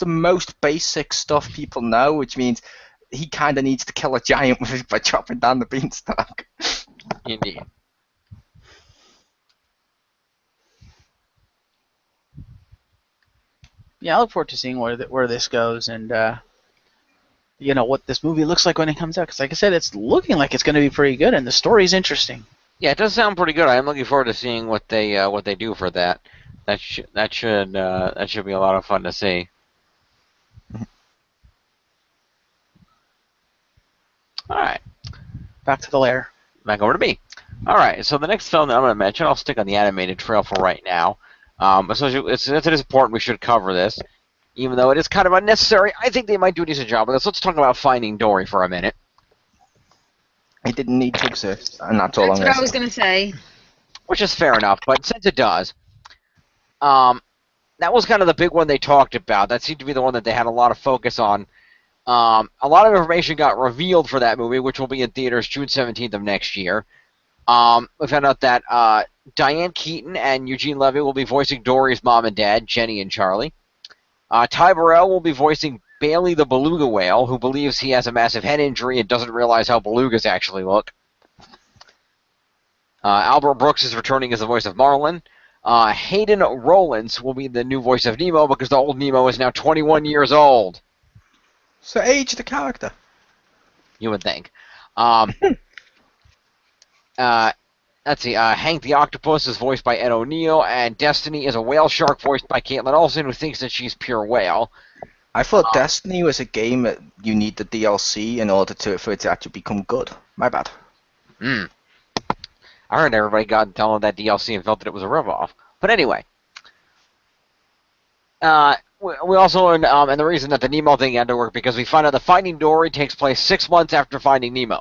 most basic stuff people know, which means he kind of needs to kill a giant by chopping down the beanstalk. Indeed. Yeah, I look forward to seeing where this goes and what this movie looks like when it comes out. Because like I said, it's looking like it's going to be pretty good, and the story's interesting. Yeah, it does sound pretty good. I am looking forward to seeing what they do for that. That should be a lot of fun to see. All right, Back to the lair. back over to me. All right, so the next film that I'm going to mention, I'll stick on the animated trail for right now. Since it is important, we should cover this, even though it is kind of unnecessary. I think they might do a decent job with this. Let's talk about Finding Dory for a minute. It didn't need to exist, and that's all That's I'm what going I was to say. gonna say. Which is fair enough, but since it does, that was kind of the big one they talked about. That seemed to be the one that they had a lot of focus on. A lot of information got revealed for that movie, which will be in theaters June 17th of next year. We found out that Diane Keaton and Eugene Levy will be voicing Dory's mom and dad, Jenny and Charlie. Ty Burrell will be voicing Bailey the beluga whale, who believes he has a massive head injury and doesn't realize how belugas actually look. Albert Brooks is returning as the voice of Marlin. Hayden Rollins will be the new voice of Nemo because the old Nemo is now 21 years old. So age the character. You would think. Let's see. Hank the Octopus is voiced by Ed O'Neill, and Destiny is a whale shark voiced by Caitlin Olsen, who thinks that she's pure whale. I thought Destiny was a game that you need the DLC in order for it to actually become good. My bad. I heard everybody got downloaded that DLC and felt that it was a ripoff. But anyway. We also learned, and the reason that the Nemo thing had to work, because we find out that Finding Dory takes place 6 months after Finding Nemo.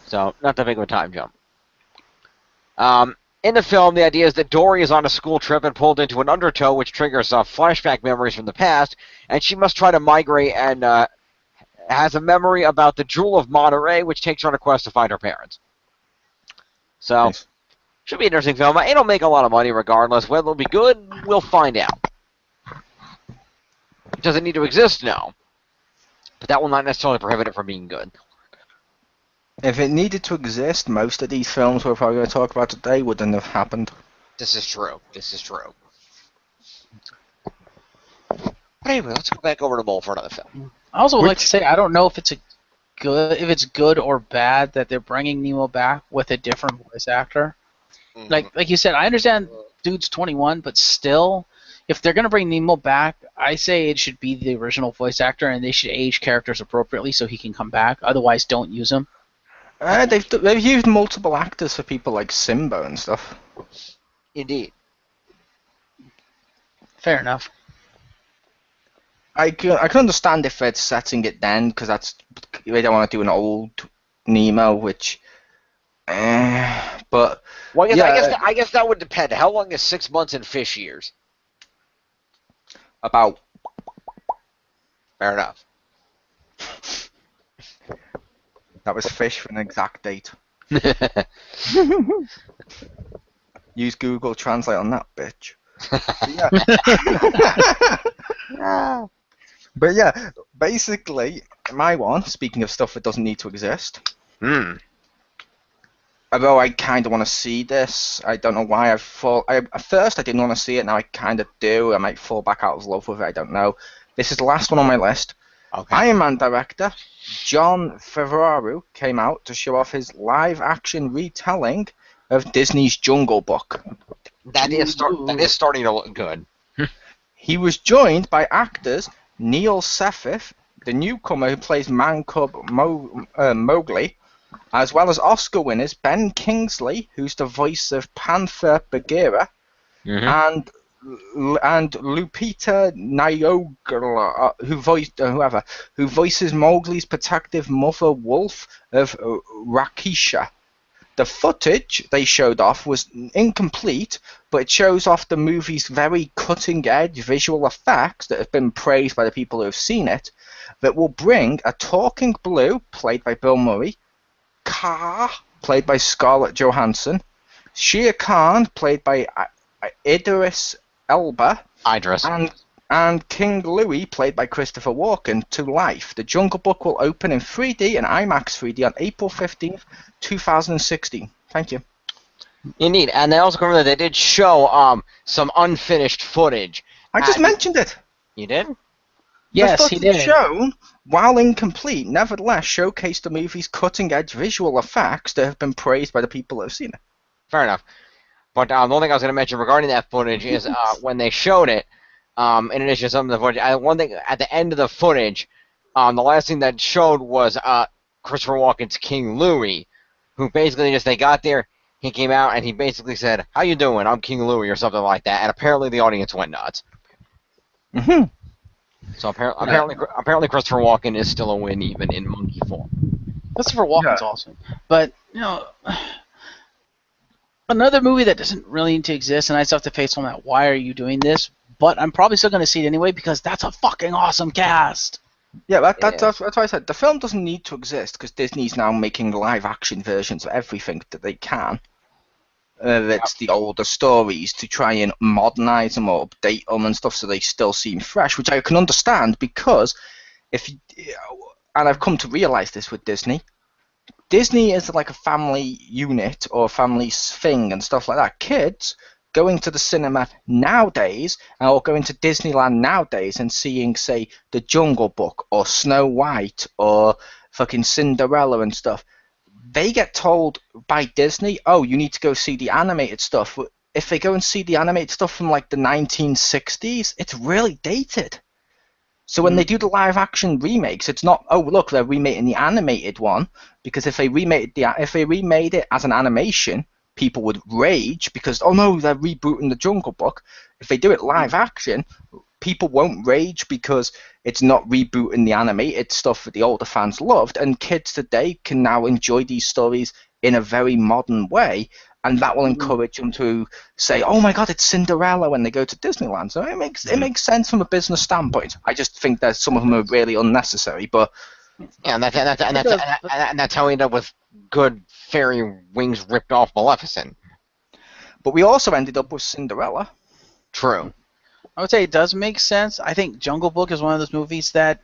So, not that big of a time jump. In the film, the idea is that Dory is on a school trip and pulled into an undertow, which triggers flashback memories from the past, and she must try to migrate and has a memory about the Jewel of Monterey, which takes her on a quest to find her parents. So, Nice. should be an interesting film. It'll make a lot of money regardless. Whether it'll be good, we'll find out. Does it need to exist? No. But that will not necessarily prohibit it from being good. If it needed to exist, most of these films we're probably going to talk about today wouldn't have happened. This is true. This is true. But anyway, let's go back over to Mole for another film. I also would like to say I don't know if it's good or bad that they're bringing Nemo back with a different voice actor. Mm-hmm. Like you said, I understand dude's 21, but still, if they're gonna bring Nemo back, I say it should be the original voice actor, and they should age characters appropriately so he can come back. Otherwise, don't use him. They've used multiple actors for people like Simba and stuff. Indeed. Fair enough. I can understand if they're setting it then, because they don't want to do an old Nemo, which, but Well, yeah, I guess that would depend. How long is 6 months in fish years? about Fair enough. That was fish for an exact date. Use Google Translate on that, bitch. Yeah. But yeah, basically, my one, speaking of stuff that doesn't need to exist, although I kind of want to see this, I don't know why at first I didn't want to see it, now I kind of do. I might fall back out of love with it, I don't know. This is the last one on my list. Okay. Iron Man director Jon Favreau came out to show off his live-action retelling of Disney's Jungle Book. That is starting to look good. He was joined by actors Neil Sefif, the newcomer who plays Man-cub Mowgli, as well as Oscar winners Ben Kingsley, who's the voice of Panther Bagheera, and Lupita Nyong'o, who voices Mowgli's protective mother wolf of Rakisha. The footage they showed off was incomplete, but it shows off the movie's very cutting-edge visual effects that have been praised by the people who have seen it, that will bring a talking Blue, played by Bill Murray, Kaa, played by Scarlett Johansson, Shere Khan, played by Idris Elba, and King Louie, played by Christopher Walken, to life. The Jungle Book will open in 3D and IMAX 3D on April 15th, 2016. Thank you. Indeed, and they also confirmed that they did show some unfinished footage. I just mentioned it. You did? Yes, he did. Shown, while incomplete, nevertheless showcased the movie's cutting-edge visual effects that have been praised by the people who have seen it. Fair enough. But the only thing I was going to mention regarding that footage is when they showed it, in addition to some of the footage, one thing at the end of the footage, the last thing that showed was Christopher Walken's King Louie, who basically they got there, he came out and he basically said, "How you doing? I'm King Louie," or something like that, and apparently the audience went nuts. So apparently Christopher Walken is still a win even in monkey form. Christopher Walken's awesome, but another movie that doesn't really need to exist, and I still have to face on that. Why are you doing this? But I'm probably still going to see it anyway because that's a fucking awesome cast. Yeah, that's what I said. The film doesn't need to exist because Disney's now making live-action versions of everything that they can. That's the older stories to try and modernize them or update them and stuff so they still seem fresh, which I can understand because and I've come to realize this with Disney. Disney is like a family unit or a family thing and stuff like that. Kids going to the cinema nowadays or going to Disneyland nowadays and seeing, say, The Jungle Book or Snow White or fucking Cinderella and stuff, they get told by Disney, oh, you need to go see the animated stuff. If they go and see the animated stuff from like the 1960s, it's really dated. So when they do the live action remakes, it's not, oh look, they're remaking the animated one, because if they remade it as an animation, people would rage because, oh no, they're rebooting the Jungle Book. If they do it live action, people won't rage because it's not rebooting the animated stuff that the older fans loved, and kids today can now enjoy these stories in a very modern way, and that will encourage them to say, oh my god, it's Cinderella when they go to Disneyland. So it makes sense from a business standpoint. I just think that some of them are really unnecessary, but yeah, and that's how we end up with good fairy wings ripped off Maleficent. But we also ended up with Cinderella. True. I would say it does make sense. I think Jungle Book is one of those movies that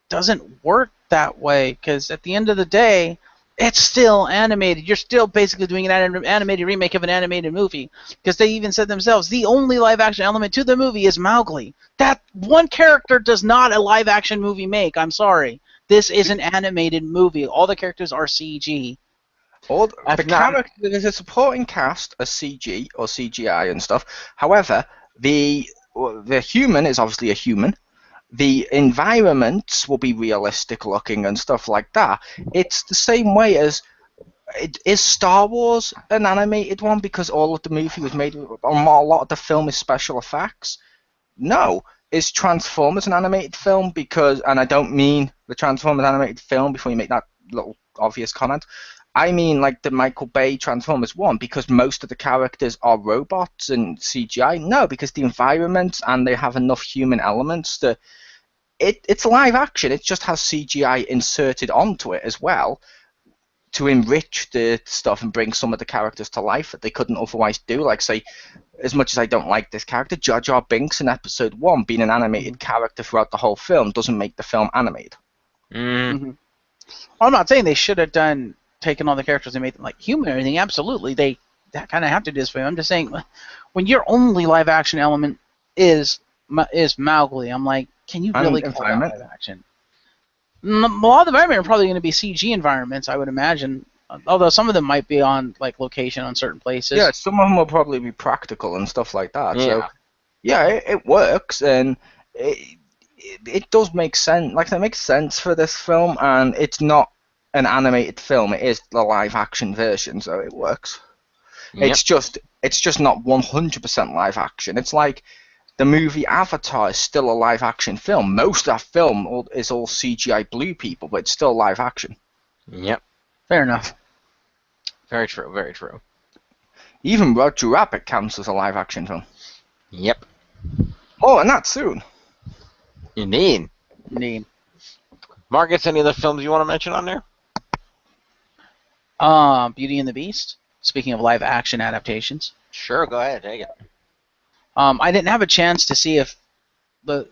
doesn't work that way because at the end of the day, it's still animated. You're still basically doing an animated remake of an animated movie because they even said themselves the only live-action element to the movie is Mowgli. That one character does not a live-action movie make. I'm sorry. This is an animated movie. All the characters are CG. There's a supporting cast of CG or CGI and stuff. However, the human is obviously a human. The environments will be realistic looking and stuff like that. It's the same way as is Star Wars an animated one because all of the movie was made, a lot of the film is special effects? No. Is Transformers an animated film because, and I don't mean the Transformers animated film before you make that little obvious comment, I mean like the Michael Bay Transformers 1 because most of the characters are robots and CGI. No, because the environments and they have enough human elements that it's live action. It just has CGI inserted onto it as well. to enrich the stuff and bring some of the characters to life that they couldn't otherwise do. Like, say, as much as I don't like this character, Jar Jar Binks in episode 1 being an animated character throughout the whole film doesn't make the film animated. Well, I'm not saying they should have taken all the characters and made them like human or anything. Absolutely, they kind of have to do this for them. I'm just saying, when your only live action element is Mowgli, I'm like, can you really call that live action? A lot of the environment are probably going to be CG environments, I would imagine. Although some of them might be on like location on certain places. Yeah, some of them will probably be practical and stuff like that. Yeah. So, yeah, it works, and it does make sense. Like, it makes sense for this film, and it's not an animated film. It is the live action version, so it works. Yep. It's just not 100% live action. It's like the movie Avatar is still a live action film. Most of that film is all CGI blue people, but it's still live action. Yep. Fair enough. Very true. Very true. Even Roger Rabbit counts as a live action film. Yep. Oh, and that's soon. Indeed. Marcus, any other films you want to mention on there? Beauty and the Beast. Speaking of live action adaptations. Sure, go ahead. Take it. I didn't have a chance to see if the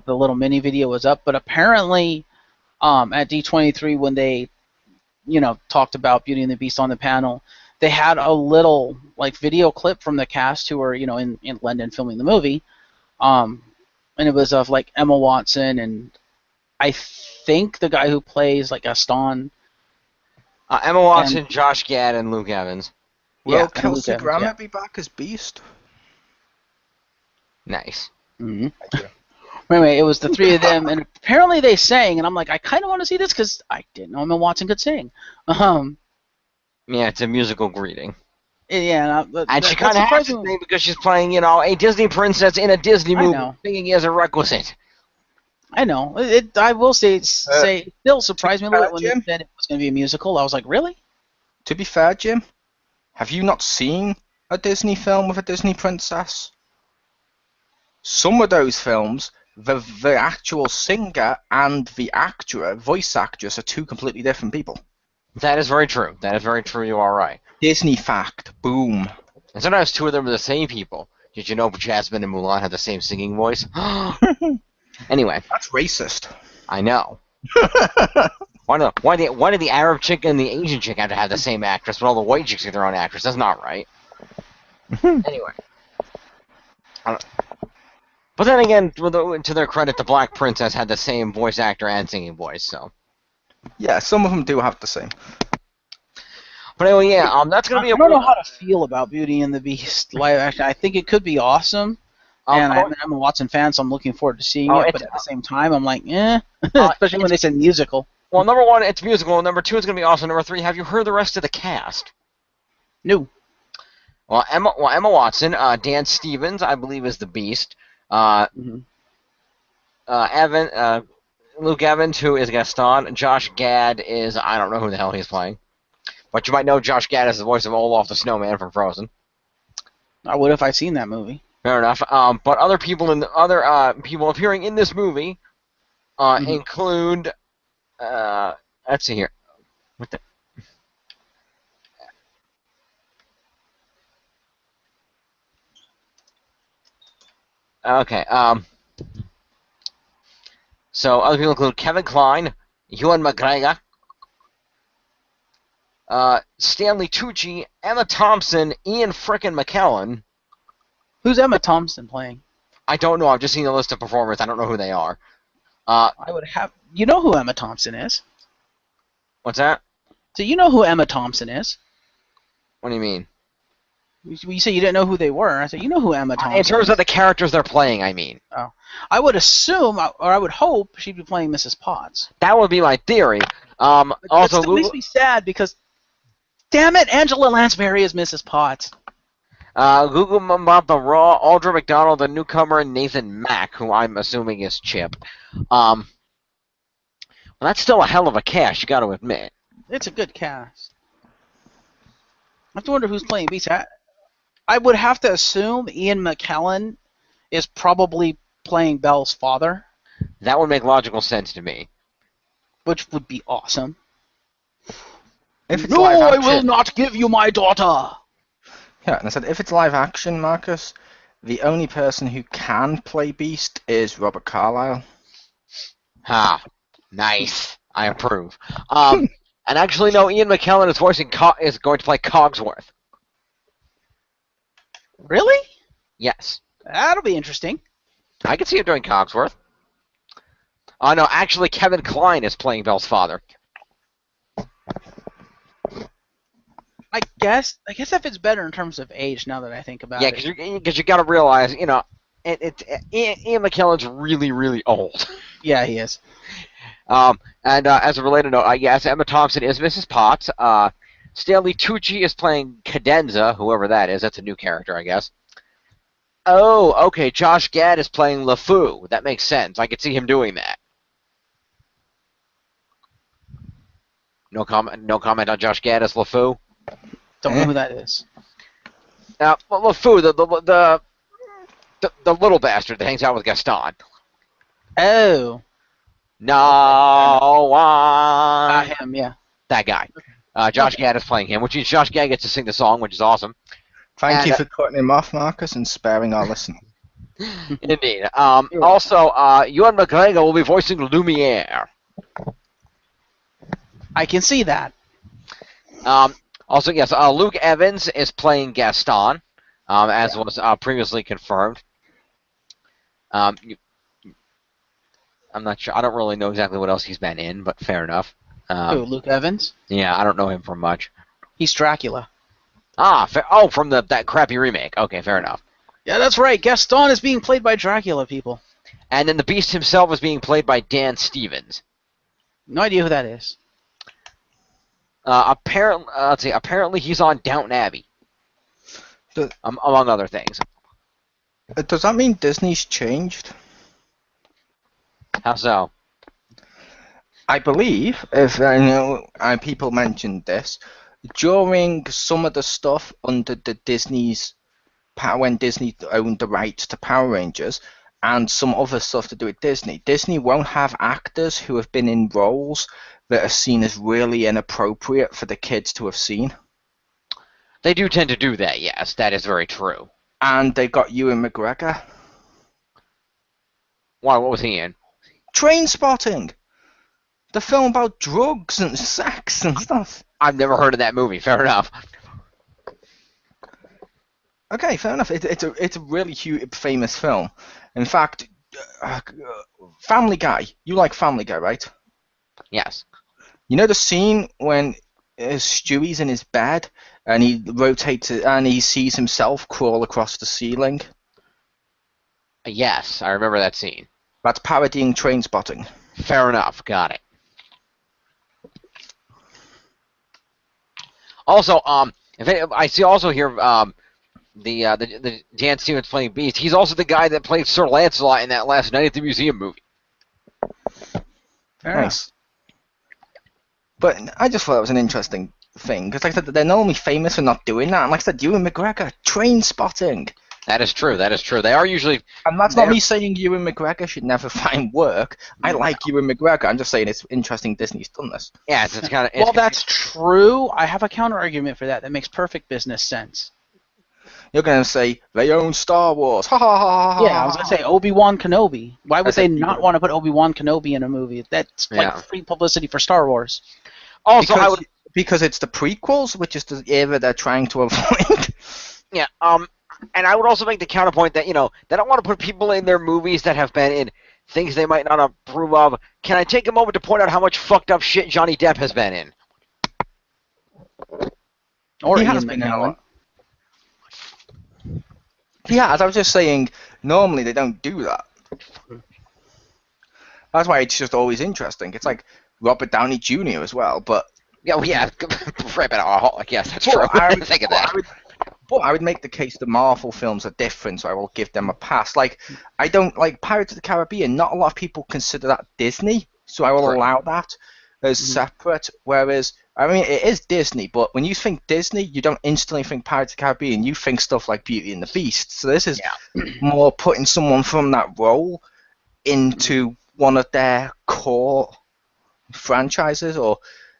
little mini video was up, but apparently at D23 when they talked about Beauty and the Beast on the panel, they had a little like video clip from the cast who were in London filming the movie, and it was of like Emma Watson and I think the guy who plays like Gaston. Emma Watson, Josh Gad, and Luke Evans. Will Kelsey Grammer be back as Beast? Nice. Mm-hmm. Anyway, it was the three of them, and apparently they sang, and I'm like, I kind of want to see this because I didn't know Emma Watson could sing. Yeah, it's a musical greeting. Yeah, and she kind of has to sing because she's playing, a Disney princess in a Disney movie. Singing is a requisite. I know. I will say, it still surprised me a little when they said it was going to be a musical. I was like, really? To be fair, Jim, have you not seen a Disney film with a Disney princess? Some of those films, the actual singer and the voice actress, are two completely different people. That is very true. You are right. Disney fact. Boom. And sometimes two of them are the same people. Did you know Jasmine and Mulan have the same singing voice? Anyway. That's racist. I know. Why did the Arab chick and the Asian chick have to have the same actress, but all the white chicks get their own actress? That's not right. Anyway. But then again, to their credit, the Black Princess had the same voice actor and singing voice, so. Yeah, some of them do have the same. But anyway, yeah, that's going to be I don't know how to feel about Beauty and the Beast live action. I think it could be awesome. And I'm a Watson fan, so I'm looking forward to seeing it. But at the same time, I'm like, especially when they said musical. Well, number one, it's musical. Number two, it's going to be awesome. Number three, have you heard the rest of the cast? No. Well, Emma Watson, Dan Stevens, I believe, is the Beast. Luke Evans, who is Gaston. Josh Gad is, I don't know who the hell he's playing. But you might know Josh Gad as the voice of Olaf the Snowman from Frozen. I would if I'd seen that movie. Fair enough. But other people people appearing in this movie include. Let's see here. What the? Okay. So other people include Kevin Kline, Ewan McGregor, Stanley Tucci, Emma Thompson, Ian frickin' McKellen. Who's Emma Thompson playing? I don't know. I've just seen a list of performers. I don't know who they are. I would have. You know who Emma Thompson is? What's that? So you know who Emma Thompson is? What do you mean? You said you didn't know who they were. I said you know who Emma Thompson is. In terms of the characters they're playing, I mean. Oh, I would assume, or I would hope, she'd be playing Mrs. Potts. That would be my theory. Also, it makes me sad because, damn it, Angela Lansbury is Mrs. Potts. Google Mamba Raw, Audra McDonald, the newcomer, and Nathan Mack, who I'm assuming is Chip. Well, that's still a hell of a cast, you got to admit. It's a good cast. I have to wonder who's playing Beast. I would have to assume Ian McKellen is probably playing Belle's father. That would make logical sense to me. Which would be awesome. If it's No, live I action, will not give you my daughter. Yeah, and I said if it's live action, Marcus, the only person who can play Beast is Robert Carlyle. Ha, nice. I approve. And actually, no, Ian McKellen is is going to play Cogsworth. Really? Yes, That'll be interesting. I can see him doing Cogsworth. Oh no, actually, Kevin Kline is playing Belle's father. I guess that fits better in terms of age now that I think about Yeah, it. because you got to realize, Ian Ian McKellen's really, really old. Yeah, he is. And as a related note, yes, Emma Thompson is Mrs. Potts. Stanley Tucci is playing Cadenza, whoever that is. That's a new character, I guess. Oh, okay. Josh Gad is playing LeFou. That makes sense. I could see him doing that. No comment. No comment on Josh Gad as LeFou. Don't know who that is. Now, LeFou, the little bastard that hangs out with Gaston. Oh. No one. Him, yeah. That guy. Josh Gad is playing him, which means Josh Gad gets to sing the song, which is awesome. Thank you for cutting him off, Marcus, and sparing our listeners. Indeed. Also, Ewan McGregor will be voicing Lumiere. I can see that. Also, yes, Luke Evans is playing Gaston, as was previously confirmed. I'm not sure. I don't really know exactly what else he's been in, but fair enough. Who, Luke Evans? Yeah, I don't know him from much. He's Dracula. From that crappy remake. Okay, fair enough. Yeah, that's right. Gaston is being played by Dracula, people. And then the Beast himself is being played by Dan Stevens. No idea who that is. Apparently he's on Downton Abbey, among other things. Does that mean Disney's changed? How so? I believe, if I know, people mentioned this during some of the stuff under the Disney's when Disney owned the rights to Power Rangers, and some other stuff to do with Disney. Disney won't have actors who have been in roles that are seen as really inappropriate for the kids to have seen. They do tend to do that, yes. That is very true. And they got Ewan McGregor. Why, what was he in? Trainspotting! The film about drugs and sex and stuff. I've never heard of that movie, fair enough. Okay, fair enough. It's a really huge, famous film. In fact, Family Guy. You like Family Guy, right? Yes. You know the scene when Stewie's in his bed and he rotates it and he sees himself crawl across the ceiling? Yes, I remember that scene. That's parodying Trainspotting. Fair enough, got it. Also, I see also here the Dan Stevens playing Beast. He's also the guy that played Sir Lancelot in that last Night at the Museum movie. Nice. But I just thought it was an interesting thing because, like I said, they're normally famous for not doing that. And like I said, Ewan McGregor, Trainspotting. That is true. That is true. They are usually. And that's not me saying Ewan McGregor should never find work. I like Ewan McGregor. I'm just saying it's interesting Disney's done this. Yeah, it's kind of. Well, that's true. I have a counter argument for that. That makes perfect business sense. You're going to say they own Star Wars. Ha ha ha ha. Yeah, I was going to say Obi-Wan Kenobi. Why would they not want to put Obi-Wan Kenobi in a movie? That's like free publicity for Star Wars. Also, because it's the prequels, which is the era they're trying to avoid. Yeah. And I would also make the counterpoint that, they don't want to put people in their movies that have been in things they might not approve of. Can I take a moment to point out how much fucked up shit Johnny Depp has been in? Or he Ian has been in a McKellen. lot. Yeah, as I was just saying, normally they don't do that. That's why it's just always interesting. It's like Robert Downey Jr. as well, but... Yeah, right, but yes, that's true. I didn't think of that. But I would make the case the Marvel films are different, so I will give them a pass. Like, I don't like Pirates of the Caribbean. Not a lot of people consider that Disney, so I will allow that as separate. Whereas, I mean, it is Disney, but when you think Disney, you don't instantly think Pirates of the Caribbean. You think stuff like Beauty and the Beast. So this is more putting someone from that role into one of their core franchises or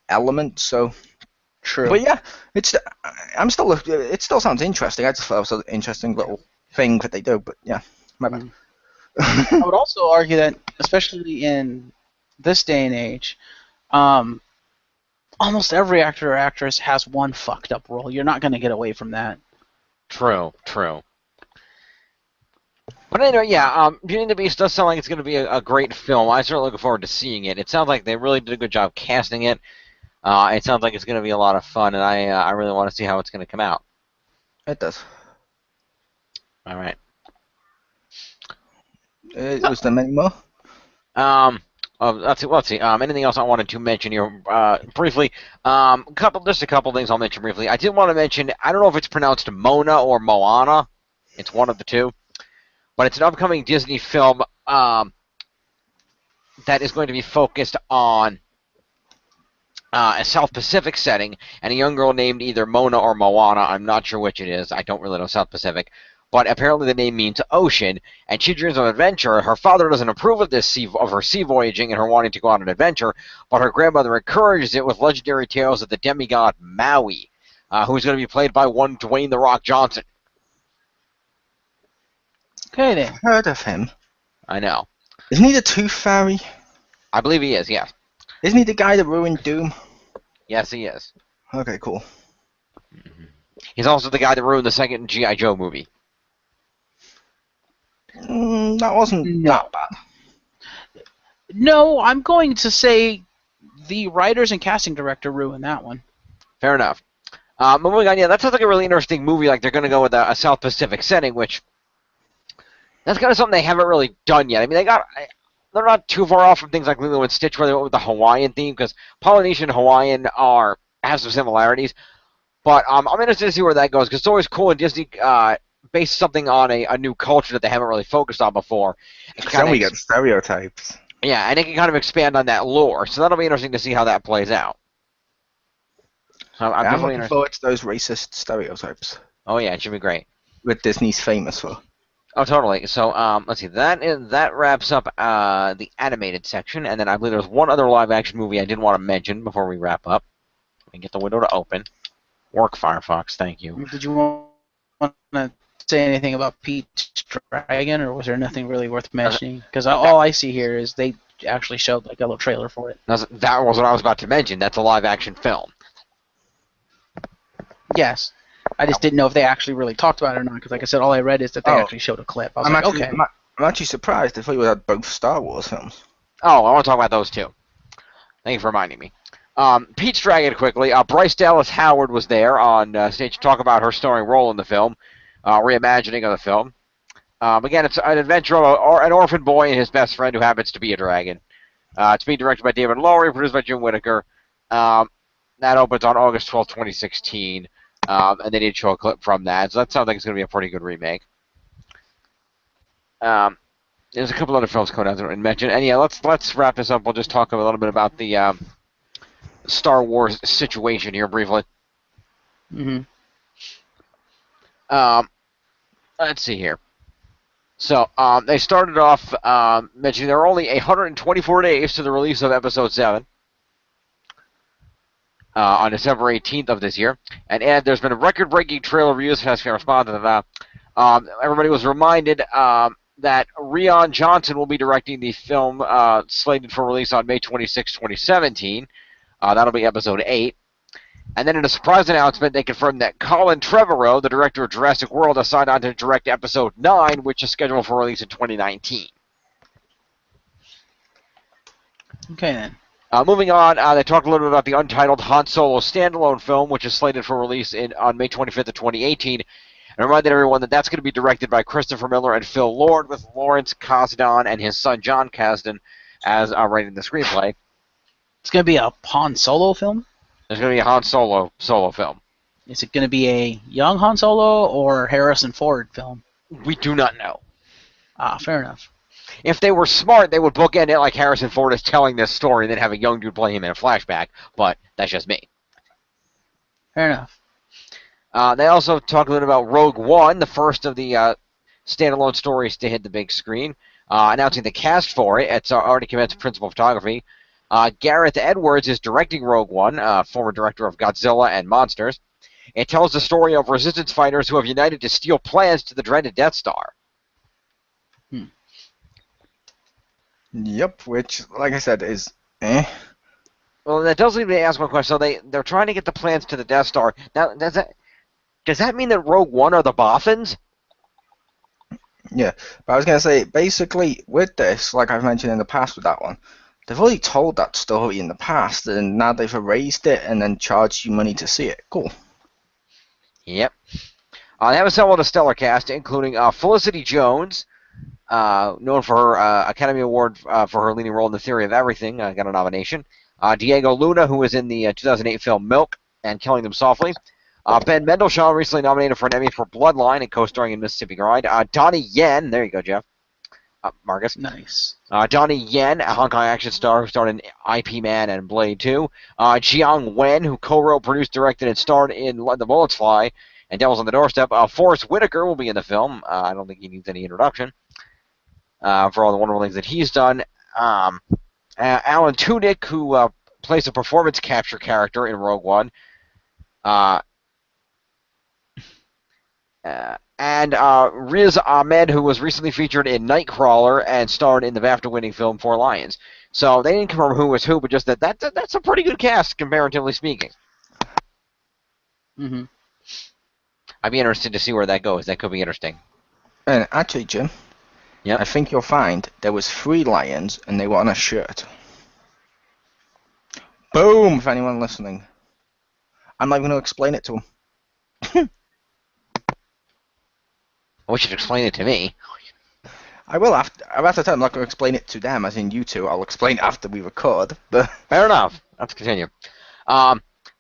elements. So True. But yeah, it still sounds interesting. I just thought it was an interesting little thing that they do. But yeah, my bad. I would also argue that, especially in this day and age, almost every actor or actress has one fucked up role. You're not going to get away from that. True. But anyway, yeah, Beauty and the Beast does sound like it's going to be a great film. I'm certainly looking forward to seeing it. It sounds like they really did a good job casting it. It sounds like it's going to be a lot of fun, and I really want to see how it's going to come out. It does. All right. Was there many more? Let's see. Anything else I wanted to mention here briefly? Just a couple things I'll mention briefly. I did want to mention, I don't know if it's pronounced Mona or Moana. It's one of the two. But it's an upcoming Disney film that is going to be focused on a South Pacific setting, and a young girl named either Mona or Moana. I'm not sure which it is. I don't really know South Pacific. But apparently the name means ocean, and she dreams of adventure. Her father doesn't approve of her sea voyaging and her wanting to go on an adventure, but her grandmother encourages it with legendary tales of the demigod Maui, who's going to be played by one Dwayne "The Rock" Johnson. Okay, then. Heard of him? I know. Isn't he the Tooth Fairy? I believe he is, yes. Isn't he the guy that ruined Doom? Yes, he is. Okay, cool. He's also the guy that ruined the second G.I. Joe movie. That wasn't that bad. No, I'm going to say the writers and casting director ruined that one. Fair enough. Moving on, yeah, that sounds like a really interesting movie. Like they're going to go with a South Pacific setting, which that's kind of something they haven't really done yet. I mean, they're not too far off from things like Lilo and Stitch, where they went with the Hawaiian theme, because Polynesian and Hawaiian have some similarities. But I'm interested to see where that goes, because it's always cool when Disney base something on a new culture that they haven't really focused on before. Then we get stereotypes. Yeah, and it can kind of expand on that lore. So that'll be interesting to see how that plays out. So I'm looking forward to those racist stereotypes. Oh yeah, it should be great. That Disney's famous for. Oh, totally. So let's see. That wraps up the animated section, and then I believe there's one other live-action movie I did want to mention before we wrap up. Let me get the window to open. Work, Firefox. Thank you. Did you want to say anything about Pete's Dragon, or was there nothing really worth mentioning? Because all I see here is they actually showed like a little trailer for it. That was what I was about to mention. That's a live-action film. Yes. I just didn't know if they actually really talked about it or not, because like I said, all I read is that they actually showed a clip. I was like, okay. I'm actually surprised. I thought you would have both Star Wars films. Oh, I want to talk about those too. Thank you for reminding me. Pete's Dragon, quickly. Bryce Dallas Howard was there on stage to talk about her starring role in the film, reimagining of the film. Again, it's an adventure of an orphan boy and his best friend who happens to be a dragon. It's being directed by David Lowery, produced by Jim Whittaker. That opens on August 12, 2016. And they did show a clip from that, so that sounds like it's going to be a pretty good remake. There's a couple other films coming out that I didn't mention. And yeah, let's wrap this up. We'll just talk a little bit about the Star Wars situation here briefly. Mm-hmm. Let's see here. So they started off mentioning there are only 124 days to the release of Episode 7. On December 18th of this year. And there's been a record-breaking trailer reviews has corresponded to that. Everybody was reminded that Rian Johnson will be directing the film slated for release on May 26, 2017. That'll be Episode 8. And then in a surprise announcement, they confirmed that Colin Trevorrow, the director of Jurassic World, has signed on to direct Episode 9, which is scheduled for release in 2019. Okay, then. Moving on, they talked a little bit about the untitled Han Solo standalone film, which is slated for release on May 25th of 2018, and reminded everyone that that's going to be directed by Christopher Miller and Phil Lord, with Lawrence Kasdan and his son John Kasdan as writing the screenplay. It's going to be a Han Solo film? There's going to be a Han Solo film. Is it going to be a young Han Solo or Harrison Ford film? We do not know. Fair enough. If they were smart, they would bookend it like Harrison Ford is telling this story and then have a young dude play him in a flashback, but that's just me. Fair enough. They also talked a little about Rogue One, the first of the standalone stories to hit the big screen, announcing the cast for it. It's already commenced principal photography. Gareth Edwards is directing Rogue One, former director of Godzilla and Monsters. It tells the story of Resistance fighters who have united to steal plans to the dreaded Death Star. Yep, which, like I said, is eh. Well, that does leave me to ask one question. So they're trying to get the plans to the Death Star. Now, does that mean that Rogue One are the Boffins? Yeah, but I was going to say, basically, with this, like I've mentioned in the past with that one, they've already told that story in the past, and now they've erased it and then charged you money to see it. Cool. Yep. They have assembled a stellar cast, including Felicity Jones, known for her Academy Award for her leading role in The Theory of Everything, got a nomination. Diego Luna, who was in the 2008 film Milk and Killing Them Softly. Ben Mendelsohn, recently nominated for an Emmy for Bloodline and co-starring in Mississippi Grind. Donnie Yen, there you go, Jeff. Marcus. Nice. Donnie Yen, a Hong Kong action star who starred in IP Man and Blade 2. Jiang Wen, who co-wrote, produced, directed, and starred in Let the Bullets Fly and Devil's on the Doorstep. Forrest Whitaker will be in the film. I don't think he needs any introduction for all the wonderful things that he's done. Alan Tudyk, who plays a performance capture character in Rogue One. And Riz Ahmed, who was recently featured in Nightcrawler and starred in the BAFTA-winning film Four Lions. So they didn't confirm who was who, but just that's a pretty good cast, comparatively speaking. Mm-hmm. I'd be interested to see where that goes. That could be interesting. And actually, Jim, Yep. I think you'll find there was 3 lions and they were on a shirt. Boom, if anyone listening. I'm not even going to explain it to them. I wish you'd explain it to me. I will after. I'm have to tell them I'm not going to explain it to them, as in you two. I'll explain it after we record. But Fair enough. Let's continue.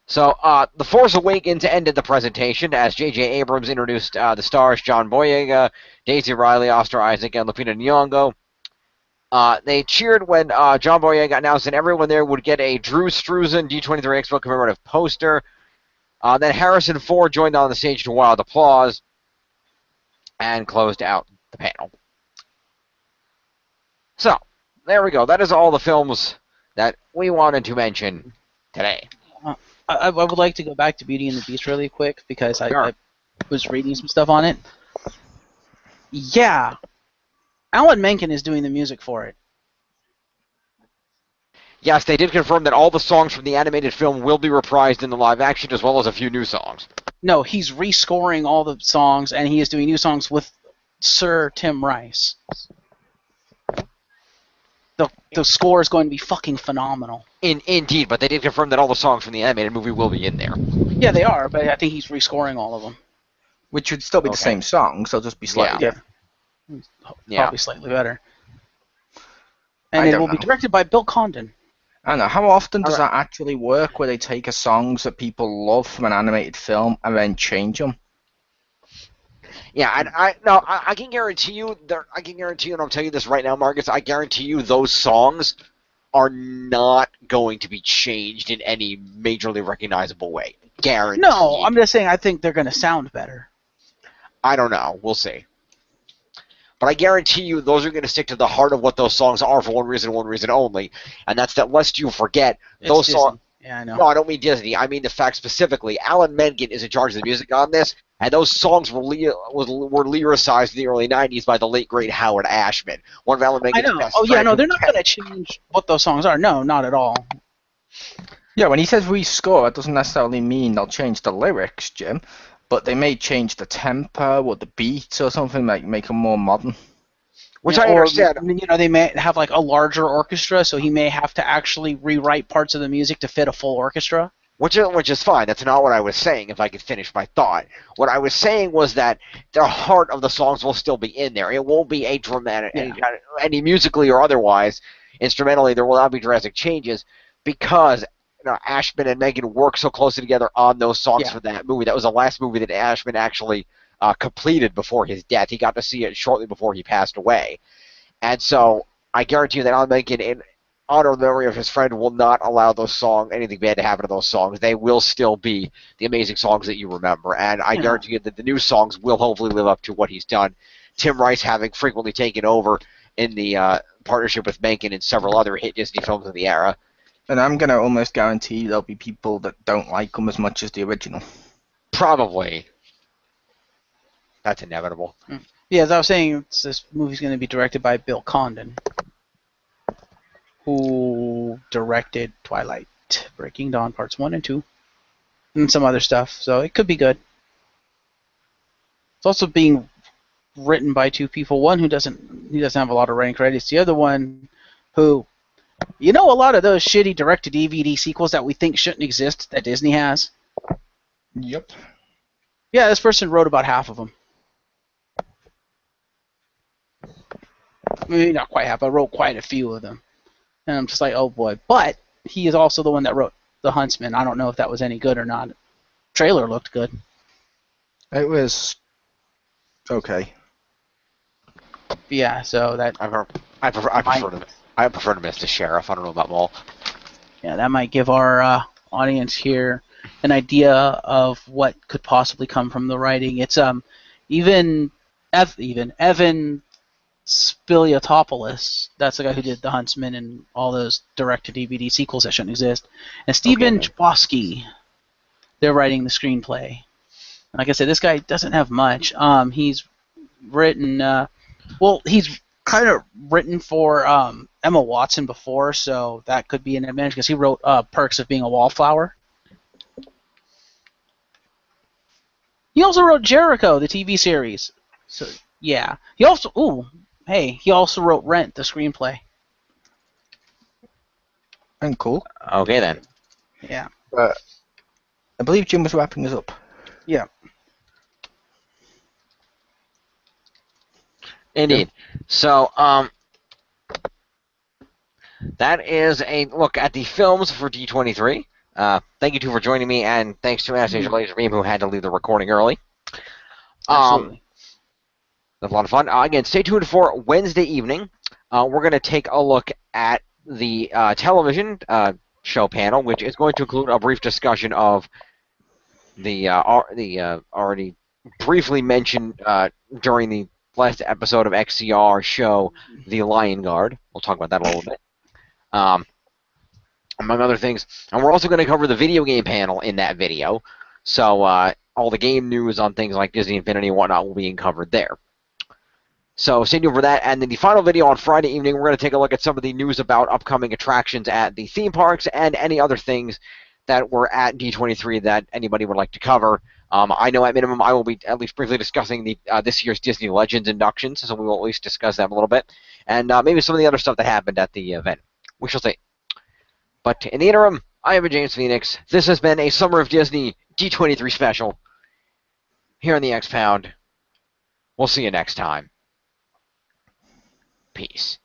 So The Force Awakens ended the presentation as J.J. Abrams introduced the stars John Boyega, Daisy Ridley, Oscar Isaac, and Lupita Nyong'o. They cheered when John Boyega announced that everyone there would get a Drew Struzan D23 Expo commemorative poster. Then Harrison Ford joined on the stage to wild applause and closed out the panel. So, there we go. That is all the films that we wanted to mention today. I would like to go back to Beauty and the Beast really quick because Sure. I was reading some stuff on it. Yeah, Alan Menken is doing the music for it. Yes, they did confirm that all the songs from the animated film will be reprised in the live action, as well as a few new songs. No, he's rescoring all the songs, and he is doing new songs with Sir Tim Rice. The score is going to be fucking phenomenal. Indeed, but they did confirm that all the songs from the animated movie will be in there. Yeah, they are, but I think he's rescoring all of them. which would still be the Okay. same songs, they'll just be slightly Yeah. different. Probably slightly better. I And it don't will be know. directed by Bill Condon. I don't know, how often does Alright. that actually work, where they take a songs that people love from an animated film and then change them? Yeah, and I can guarantee you, and I'll tell you this right now, Marcus, I guarantee you those songs are not going to be changed in any majorly recognizable way. Guaranteed. No, I'm just saying I think they're going to sound better. I don't know. We'll see. But I guarantee you those are going to stick to the heart of what those songs are for one reason only, and that's that lest you forget, It's those Disney. songs... Yeah, I know. No, I don't mean Disney. I mean the fact specifically, Alan Menken is in charge of the music on this, and those songs were lyricized in the early 90s by the late, great Howard Ashman, one of Alan I Menken's know. best Oh, yeah, friends. no, they're not going to change what those songs are. No, not at all. Yeah, when he says rescore, it doesn't necessarily mean they'll change the lyrics, Jim, but they may change the tempo or the beats or something, like make them more modern. Which Yeah, I understand. Or, you know, they may have like a larger orchestra, so he may have to actually rewrite parts of the music to fit a full orchestra. Which is fine. That's not what I was saying, if I could finish my thought. What I was saying was that the heart of the songs will still be in there. It won't be a dramatic, any musically or otherwise, instrumentally, there will not be drastic changes, because Ashman and Megan worked so closely together on those songs for that movie. That was the last movie that Ashman actually completed before his death. He got to see it shortly before he passed away. And so I guarantee you that Alan Menken, in honor of the memory of his friend, will not allow anything bad to happen to those songs. They will still be the amazing songs that you remember. And I guarantee you that the new songs will hopefully live up to what he's done. Tim Rice having frequently taken over in the partnership with Menken in several other hit Disney films of the era. And I'm going to almost guarantee there'll be people that don't like them as much as the original. Probably. That's inevitable. Yeah, as I was saying, this movie's going to be directed by Bill Condon, who directed Twilight, Breaking Dawn Parts 1 and 2, and some other stuff, so it could be good. It's also being written by two people, one who doesn't have a lot of writing credits, the other one who, a lot of those shitty direct-to-DVD sequels that we think shouldn't exist that Disney has? Yep. Yeah, this person wrote about half of them. Maybe not quite half, but wrote quite a few of them. And I'm just like, oh boy. But he is also the one that wrote The Huntsman. I don't know if that was any good or not. Trailer looked good. It was okay. Yeah, so that. I prefer to miss the sheriff. I don't know about Mole. Yeah, that might give our audience here an idea of what could possibly come from the writing. It's even Evan Spiliotopoulos, that's the guy who did The Huntsman and all those direct-to-DVD sequels that shouldn't exist, and Stephen Chbosky, they're writing the screenplay. Like I said, this guy doesn't have much. He's written, he's kind of written for Emma Watson before, so that could be an advantage because he wrote Perks of Being a Wallflower. He also wrote Jericho, the TV series. So yeah, he also wrote Rent, the screenplay. And cool. Okay then. Yeah. I believe Jim was wrapping us up. Yeah. Indeed. So, that is a look at the films for D23. Thank you two for joining me, and thanks to Anastasia Lazerbeam, who had to leave the recording early. Absolutely. It was a lot of fun. Again, stay tuned for Wednesday evening. We're going to take a look at the television show panel, which is going to include a brief discussion of the already briefly mentioned during the last episode of XCR show, The Lion Guard. We'll talk about that a little bit. Among other things. And we're also going to cover the video game panel in that video. So all the game news on things like Disney Infinity and whatnot will be covered there. So stay tuned for that. And then the final video on Friday evening, we're going to take a look at some of the news about upcoming attractions at the theme parks and any other things that were at D23 that anybody would like to cover. I know at minimum I will be at least briefly discussing the this year's Disney Legends inductions, so we will at least discuss them a little bit. And maybe some of the other stuff that happened at the event. We shall see. But in the interim, I am James Phoenix. This has been a Summer of Disney D23 special here on the X-Pound. We'll see you next time. Peace.